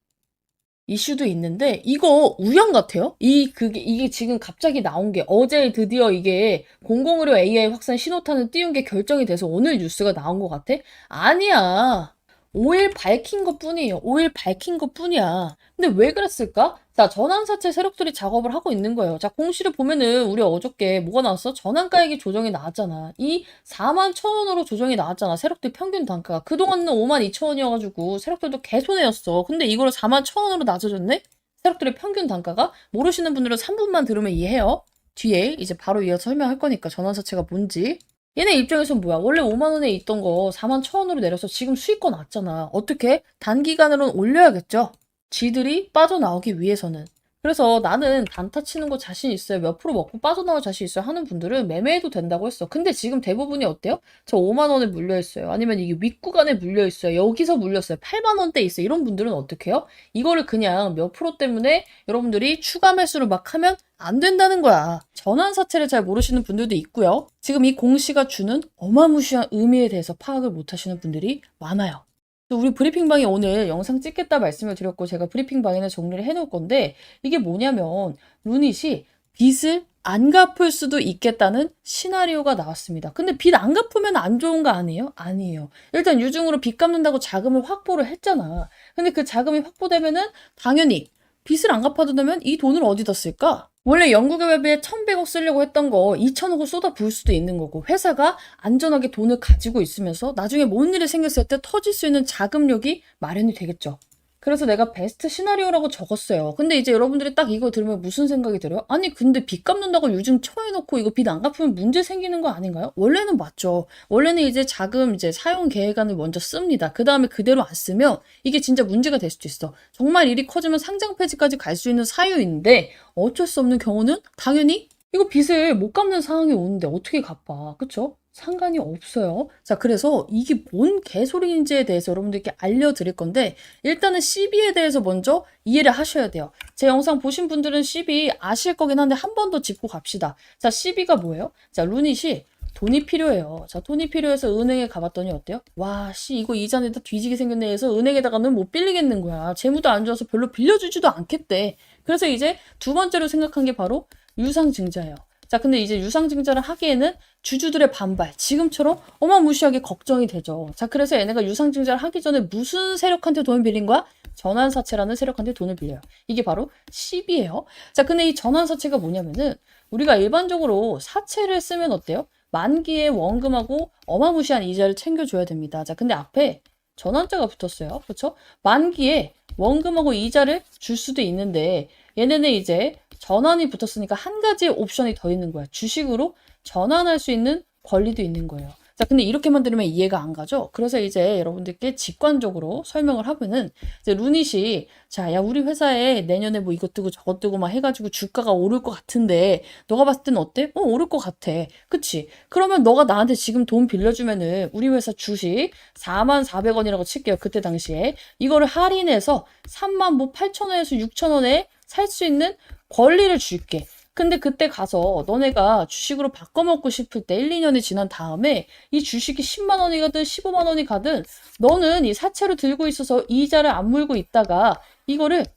이슈도 있는데 이거 우연 같아요. 이게 지금 갑자기 나온 게 어제 드디어 이게 공공의료 AI 확산 신호탄을 띄운 게 결정이 돼서 오늘 뉴스가 나온 것 같아? 아니야. 5일 밝힌 것 뿐이에요. 5일 밝힌 것 뿐이야. 근데 왜 그랬을까? 자, 전환사채 세력들이 작업을 하고 있는 거예요. 자, 공시를 보면은 우리 어저께 뭐가 나왔어? 전환가액이 조정이 나왔잖아. 이 41,000원으로 조정이 나왔잖아. 세력들 평균 단가가. 그동안은 52,000원이어가지고 세력들도 개손해였어. 근데 이거를 41,000원으로 낮아졌네? 세력들의 평균 단가가? 모르시는 분들은 3분만 들으면 이해해요. 뒤에 이제 바로 이어서 설명할 거니까 전환사채가 뭔지. 얘네 입장에선 뭐야? 원래 5만 원에 있던 거 4만 1,000원으로 내려서 지금 수익권 났잖아. 어떻게? 단기간으로는 올려야겠죠? 쥐들이 빠져나오기 위해서는. 그래서 나는 단타 치는 거 자신 있어요. 몇 프로 먹고 빠져나올 자신 있어요 하는 분들은 매매해도 된다고 했어. 근데 지금 대부분이 어때요? 저 5만 원에 물려있어요. 아니면 이게 윗구간에 물려있어요. 여기서 물렸어요. 8만 원대 있어요. 이런 분들은 어떻게 해요? 이거를 그냥 몇 프로 때문에 여러분들이 추가 매수를 막 하면 안 된다는 거야. 전환사채를 잘 모르시는 분들도 있고요. 지금 이 공시가 주는 어마무시한 의미에 대해서 파악을 못 하시는 분들이 많아요. 우리 브리핑방에 오늘 영상 찍겠다 말씀을 드렸고 제가 브리핑방에는 정리를 해놓을 건데 이게 뭐냐면 루닛이 빚을 안 갚을 수도 있겠다는 시나리오가 나왔습니다. 근데 빚 안 갚으면 안 좋은 거 아니에요? 아니에요. 일단 유증으로 빚 갚는다고 자금을 확보를 했잖아. 근데 그 자금이 확보되면은 당연히 빚을 안 갚아도 되면 이 돈을 어디다 쓸까? 원래 연구개발비에 1,100억 쓰려고 했던 거 2,000억을 쏟아 부을 수도 있는 거고 회사가 안전하게 돈을 가지고 있으면서 나중에 뭔 일이 생겼을 때 터질 수 있는 자금력이 마련이 되겠죠. 그래서 내가 베스트 시나리오라고 적었어요. 근데 이제 여러분들이 딱 이거 들으면 무슨 생각이 들어요? 아니 근데 빚 갚는다고 요즘 쳐해놓고 이거 빚 안 갚으면 문제 생기는 거 아닌가요? 원래는 맞죠. 원래는 이제 자금 이제 사용 계획안을 먼저 씁니다. 그 다음에 그대로 안 쓰면 이게 진짜 문제가 될 수도 있어. 정말 일이 커지면 상장 폐지까지 갈 수 있는 사유인데 어쩔 수 없는 경우는 당연히 이거 빚을 못 갚는 상황이 오는데 어떻게 갚아. 그쵸? 상관이 없어요. 자, 그래서 이게 뭔 개소리인지에 대해서 여러분들께 알려드릴 건데 일단은 CB에 대해서 먼저 이해를 하셔야 돼요. 제 영상 보신 분들은 CB 아실 거긴 한데 한 번 더 짚고 갑시다. 자, CB가 뭐예요? 자, 루닛이 돈이 필요해요. 자, 돈이 필요해서 은행에 가봤더니 어때요? 와, 이거 이자 내다 뒤지게 생겼네 해서 은행에다가는 못 빌리겠는 거야. 재무도 안 좋아서 별로 빌려주지도 않겠대. 그래서 이제 두 번째로 생각한 게 바로 유상증자예요. 자, 근데 이제 유상증자를 하기에는 주주들의 반발, 지금처럼 어마무시하게 걱정이 되죠. 자, 그래서 얘네가 유상증자를 하기 전에 무슨 세력한테 돈을 빌린 거야? 전환사채라는 세력한테 돈을 빌려요. 이게 바로 CB예요. 자, 근데 이 전환사채가 뭐냐면은 우리가 일반적으로 사채를 쓰면 어때요? 만기에 원금하고 어마무시한 이자를 챙겨줘야 됩니다. 자, 근데 앞에 전환자가 붙었어요. 그렇죠? 만기에 원금하고 이자를 줄 수도 있는데 얘네는 이제 전환이 붙었으니까 한 가지의 옵션이 더 있는 거야. 주식으로 전환할 수 있는 권리도 있는 거예요. 자, 근데 이렇게만 들으면 이해가 안 가죠? 그래서 이제 여러분들께 직관적으로 설명을 하면은, 이제 루닛이, 자, 야, 우리 회사에 내년에 뭐 이것 뜨고 저것 뜨고 막 해가지고 주가가 오를 것 같은데, 너가 봤을 때는 어때? 오를 것 같아. 그치? 그러면 너가 나한테 지금 돈 빌려주면은, 우리 회사 주식 44,400원이라고 칠게요. 그때 당시에. 이거를 할인해서 38,000원에서 6,000원에 살 수 있는 권리를 줄게. 근데 그때 가서 너네가 주식으로 바꿔먹고 싶을 때 1, 2년이 지난 다음에 이 주식이 10만 원이 가든 15만 원이 가든 너는 이 사채로 들고 있어서 이자를 안 물고 있다가 이거를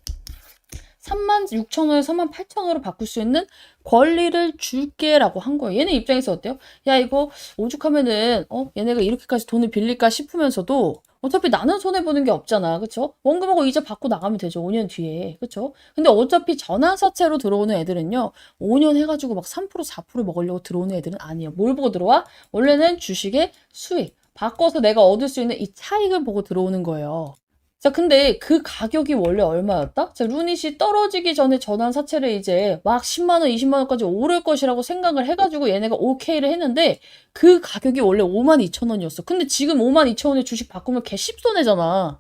36,000원에 38,000원으로 바꿀 수 있는 권리를 줄게라고 한 거예요. 얘네 입장에서 어때요? 야, 이거 오죽하면은 얘네가 이렇게까지 돈을 빌릴까 싶으면서도 어차피 나는 손해보는 게 없잖아. 그쵸? 원금하고 이자 받고 나가면 되죠. 5년 뒤에. 그쵸? 근데 어차피 전환사채로 들어오는 애들은요. 5년 해가지고 막 3%, 4% 먹으려고 들어오는 애들은 아니에요. 뭘 보고 들어와? 원래는 주식의 수익. 바꿔서 내가 얻을 수 있는 이 차익을 보고 들어오는 거예요. 자, 근데 그 가격이 원래 얼마였다? 자, 루닛이 떨어지기 전에 전환 사채를 이제 막 10만 원, 20만 원까지 오를 것이라고 생각을 해가지고 얘네가 오케이를 했는데 그 가격이 원래 52,000원이었어. 근데 지금 52,000원에 주식 바꾸면 개 씹손해잖아.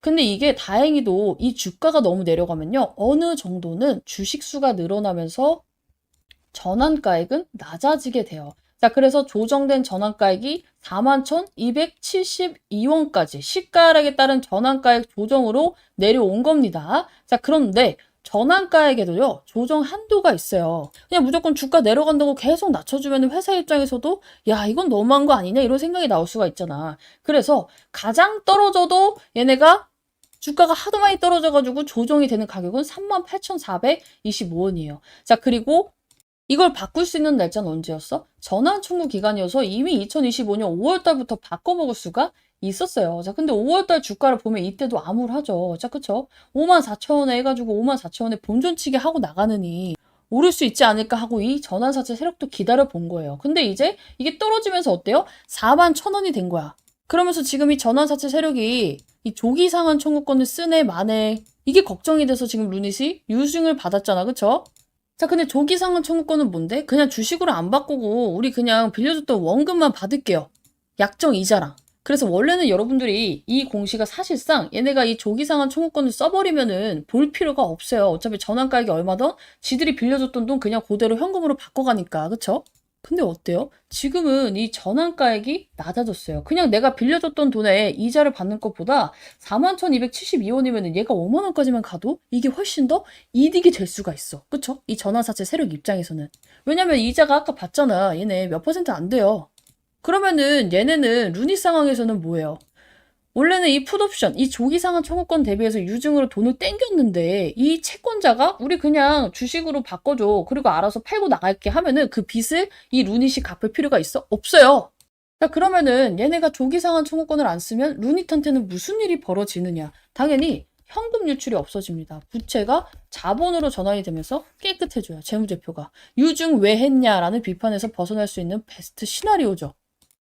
근데 이게 다행히도 이 주가가 너무 내려가면요. 어느 정도는 주식 수가 늘어나면서 전환가액은 낮아지게 돼요. 자, 그래서 조정된 전환가액이 41,272원까지 시가락에 따른 전환가액 조정으로 내려온 겁니다. 자, 그런데 전환가액에도요, 조정 한도가 있어요. 그냥 무조건 주가 내려간다고 계속 낮춰주면 회사 입장에서도 야, 이건 너무한 거 아니냐? 이런 생각이 나올 수가 있잖아. 그래서 가장 떨어져도 얘네가 주가가 하도 많이 떨어져가지고 조정이 되는 가격은 38,425원이에요. 자, 그리고 이걸 바꿀 수 있는 날짜는 언제였어? 전환 청구 기간이어서 이미 2025년 5월 달부터 바꿔먹을 수가 있었어요. 자, 근데 5월 달 주가를 보면 이때도 암울하죠. 자, 그쵸? 54,000원에 해가지고 54,000원에 본전치기 하고 나가느니 오를 수 있지 않을까 하고 이 전환사채 세력도 기다려 본 거예요. 근데 이제 이게 떨어지면서 어때요? 41,000원이 된 거야. 그러면서 지금 이 전환사채 세력이 이 조기 상환 청구권을 쓰네 마네 이게 걱정이 돼서 지금 루닛이 유증을 받았잖아. 그쵸? 자, 근데 조기 상환 청구권은 뭔데? 그냥 주식으로 안 바꾸고 우리 그냥 빌려줬던 원금만 받을게요. 약정 이자랑. 그래서 원래는 여러분들이 이 공시가 사실상 얘네가 이 조기 상환 청구권을 써버리면은 볼 필요가 없어요. 어차피 전환가액이 얼마든 지들이 빌려줬던 돈 그냥 그대로 현금으로 바꿔가니까. 그쵸? 근데 어때요? 지금은 이 전환가액이 낮아졌어요. 그냥 내가 빌려줬던 돈에 이자를 받는 것보다 41,272원이면 얘가 5만 원까지만 가도 이게 훨씬 더 이득이 될 수가 있어. 그쵸? 이 전환사채 세력 입장에서는. 왜냐면 이자가 아까 봤잖아. 얘네 몇 퍼센트 안 돼요. 그러면은 얘네는 루닛 상황에서는 뭐예요? 원래는 이 풋옵션, 이 조기 상환 청구권 대비해서 유증으로 돈을 땡겼는데 이 채권자가 우리 그냥 주식으로 바꿔줘. 그리고 알아서 팔고 나갈게 하면은 그 빚을 이 루닛이 갚을 필요가 있어? 없어요. 자, 그러면은 얘네가 조기 상환 청구권을 안 쓰면 루닛한테는 무슨 일이 벌어지느냐? 당연히 현금 유출이 없어집니다. 부채가 자본으로 전환이 되면서 깨끗해져요. 재무제표가. 유증 왜 했냐라는 비판에서 벗어날 수 있는 베스트 시나리오죠.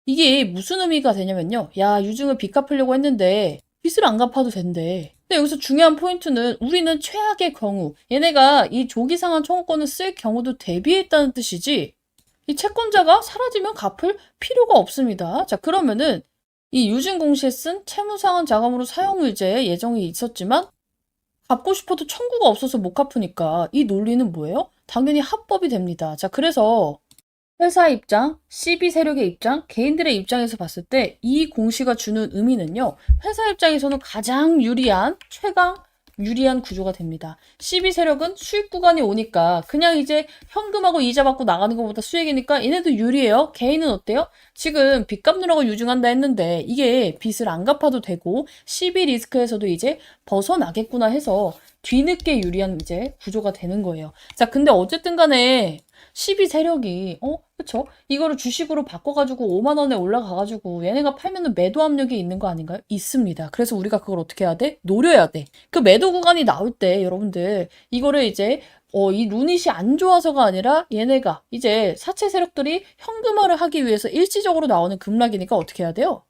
이게 무슨 의미가 되냐면요. 야, 유증을 빚 갚으려고 했는데 빚을 안 갚아도 된대. 근데 여기서 중요한 포인트는 우리는 최악의 경우, 얘네가 이 조기 상환 청구권을 쓸 경우도 대비했다는 뜻이지 이 채권자가 사라지면 갚을 필요가 없습니다. 자, 그러면은 이 유증 공시에 쓴 채무상환 자금으로 사용 의제 예정이 있었지만 갚고 싶어도 청구가 없어서 못 갚으니까 이 논리는 뭐예요? 당연히 합법이 됩니다. 자, 그래서 회사 입장, CB 세력의 입장, 개인들의 입장에서 봤을 때 이 공시가 주는 의미는요. 회사 입장에서는 가장 유리한, 최강 유리한 구조가 됩니다. CB 세력은 수익 구간이 오니까 그냥 이제 현금하고 이자 받고 나가는 것보다 수익이니까 얘네도 유리해요. 개인은 어때요? 지금 빚 갚느라고 유증한다 했는데 이게 빚을 안 갚아도 되고 CB 리스크에서도 이제 벗어나겠구나 해서 뒤늦게 유리한 이제 구조가 되는 거예요. 자, 근데 어쨌든 간에 12 세력이 그쵸? 이거를 주식으로 바꿔가지고 5만 원에 올라가가지고 얘네가 팔면은 매도 압력이 있는 거 아닌가요? 있습니다. 그래서 우리가 그걸 어떻게 해야 돼? 노려야 돼. 그 매도 구간이 나올 때 여러분들 이거를 이제 이 루닛이 안 좋아서가 아니라 얘네가 이제 사채 세력들이 현금화를 하기 위해서 일시적으로 나오는 급락이니까 어떻게 해야 돼요?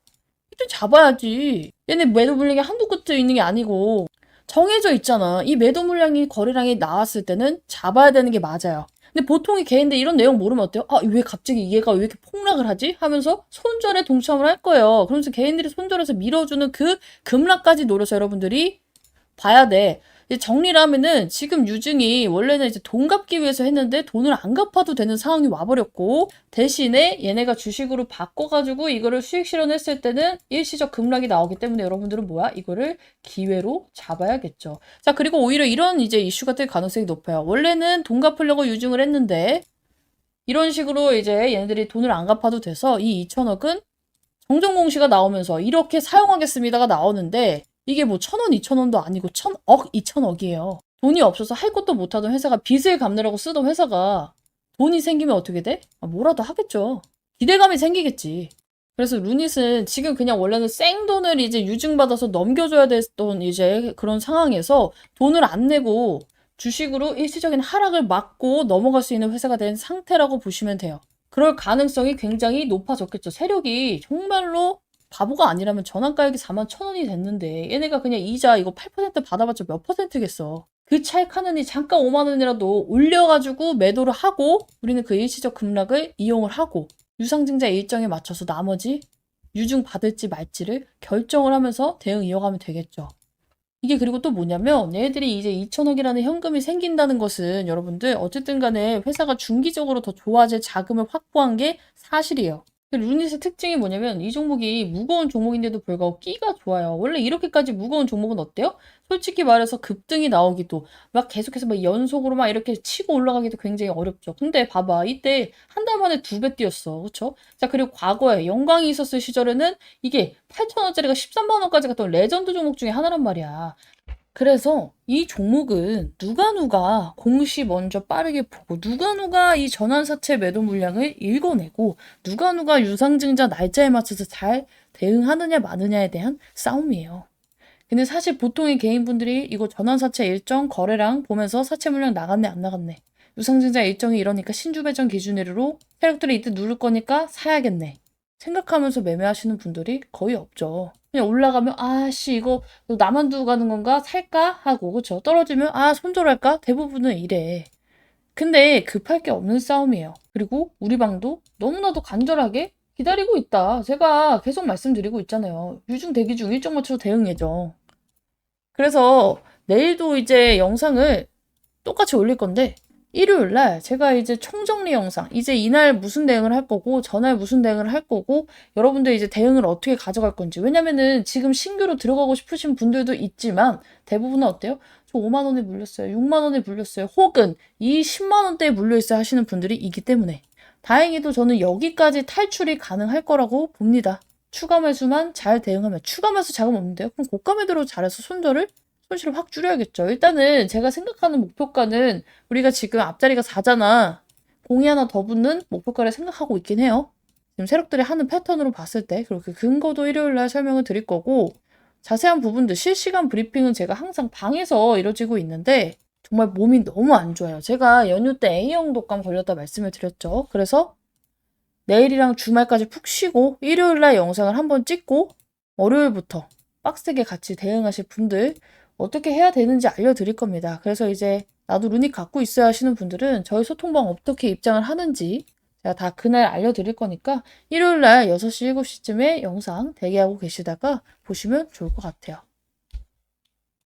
일단 잡아야지. 얘네 매도 물량이 한두 끝에 있는 게 아니고 정해져 있잖아. 이 매도 물량이 거래량이 나왔을 때는 잡아야 되는 게 맞아요. 근데 보통의 개인들 이런 내용 모르면 어때요? 아, 왜 갑자기 얘가 왜 이렇게 폭락을 하지? 하면서 손절에 동참을 할 거예요. 그러면서 개인들이 손절해서 밀어주는 그 급락까지 노려서 여러분들이 봐야 돼. 이제 정리를 하면은 지금 유증이 원래는 이제 돈 갚기 위해서 했는데 돈을 안 갚아도 되는 상황이 와버렸고, 대신에 얘네가 주식으로 바꿔가지고 이거를 수익 실현했을 때는 일시적 급락이 나오기 때문에 여러분들은 뭐야? 이거를 기회로 잡아야겠죠. 자, 그리고 오히려 이런 이제 이슈가 될 가능성이 높아요. 원래는 돈 갚으려고 유증을 했는데 이런 식으로 이제 얘네들이 돈을 안 갚아도 돼서 이 2천억은 정정 공시가 나오면서 이렇게 사용하겠습니다가 나오는데, 이게 뭐 1,000원, 2,000원도 아니고 1,000억, 2,000억이에요. 돈이 없어서 할 것도 못하던 회사가, 빚을 갚느라고 쓰던 회사가 돈이 생기면 어떻게 돼? 아, 뭐라도 하겠죠. 기대감이 생기겠지. 그래서 루닛은 지금 그냥 원래는 생돈을 이제 유증받아서 넘겨줘야 됐던 이제 그런 상황에서 돈을 안 내고 주식으로 일시적인 하락을 막고 넘어갈 수 있는 회사가 된 상태라고 보시면 돼요. 그럴 가능성이 굉장히 높아졌겠죠. 세력이 정말로 바보가 아니라면 전환가액이 41,000원이 됐는데 얘네가 그냥 이자 이거 8% 받아봤자 몇 퍼센트겠어. 그 차익 하느니 잠깐 5만 원이라도 올려가지고 매도를 하고 우리는 그 일시적 급락을 이용을 하고 유상증자 일정에 맞춰서 나머지 유증 받을지 말지를 결정을 하면서 대응 이어가면 되겠죠. 이게 그리고 또 뭐냐면 얘네들이 이제 2천억이라는 현금이 생긴다는 것은 여러분들 어쨌든 간에 회사가 중기적으로 더 좋아질 자금을 확보한 게 사실이에요. 루닛의 특징이 뭐냐면 이 종목이 무거운 종목인데도 불구하고 끼가 좋아요. 원래 이렇게까지 무거운 종목은 어때요? 솔직히 말해서 급등이 나오기도 막 계속해서 막 연속으로 막 이렇게 치고 올라가기도 굉장히 어렵죠. 근데 봐봐, 이때 한 달 만에 2배 뛰었어. 그쵸? 자, 그리고 과거에 영광이 있었을 시절에는 이게 8,000원짜리가 13만 원까지 갔던 레전드 종목 중에 하나란 말이야. 그래서 이 종목은 누가 공시 먼저 빠르게 보고 누가 이 전환사채 매도 물량을 읽어내고 누가 유상증자 날짜에 맞춰서 잘 대응하느냐 마느냐에 대한 싸움이에요. 근데 사실 보통의 개인분들이 이거 전환사채 일정 거래량 보면서 사채 물량 나갔네 안 나갔네, 유상증자 일정이 이러니까 신주 배정 기준으로 세력들이 이때 누를 거니까 사야겠네 생각하면서 매매하시는 분들이 거의 없죠. 그냥 올라가면 아씨 이거 나만 두고 가는 건가 살까 하고, 그쵸? 떨어지면 아 손절할까, 대부분은 이래. 근데 급할 게 없는 싸움이에요. 그리고 우리 방도 너무나도 간절하게 기다리고 있다. 제가 계속 말씀드리고 있잖아요. 유중 대기 중 일정 맞춰서 대응해줘. 그래서 내일도 이제 영상을 똑같이 올릴 건데 일요일 날 제가 이제 총정리 영상, 이제 이날 무슨 대응을 할 거고 전날 무슨 대응을 할 거고 여러분들 이제 대응을 어떻게 가져갈 건지, 왜냐면은 지금 신규로 들어가고 싶으신 분들도 있지만 대부분은 어때요? 저 5만 원에 물렸어요, 6만 원에 물렸어요, 혹은 이 10만 원대에 물려있어야 하시는 분들이 있기 때문에 다행히도 저는 여기까지 탈출이 가능할 거라고 봅니다. 추가 매수만 잘 대응하면. 추가 매수 자금 없는데요? 그럼 고가 매도로 잘해서 손실을 확 줄여야겠죠. 일단은 제가 생각하는 목표가는 우리가 지금 앞자리가 4잖아. 공이 하나 더 붙는 목표가를 생각하고 있긴 해요. 지금 세력들이 하는 패턴으로 봤을 때. 그리고 그 근거도 일요일 날 설명을 드릴 거고, 자세한 부분들 실시간 브리핑은 제가 항상 방에서 이루어지고 있는데 정말 몸이 너무 안 좋아요. 제가 연휴 때 A형 독감 걸렸다 말씀을 드렸죠. 그래서 내일이랑 주말까지 푹 쉬고 일요일 날 영상을 한번 찍고 월요일부터 빡세게 같이 대응하실 분들 어떻게 해야 되는지 알려드릴 겁니다. 그래서 이제 나도 루닛 갖고 있어야 하시는 분들은 저희 소통방 어떻게 입장을 하는지 제가 다 그날 알려드릴 거니까 일요일 날 6시, 7시쯤에 영상 대기하고 계시다가 보시면 좋을 것 같아요.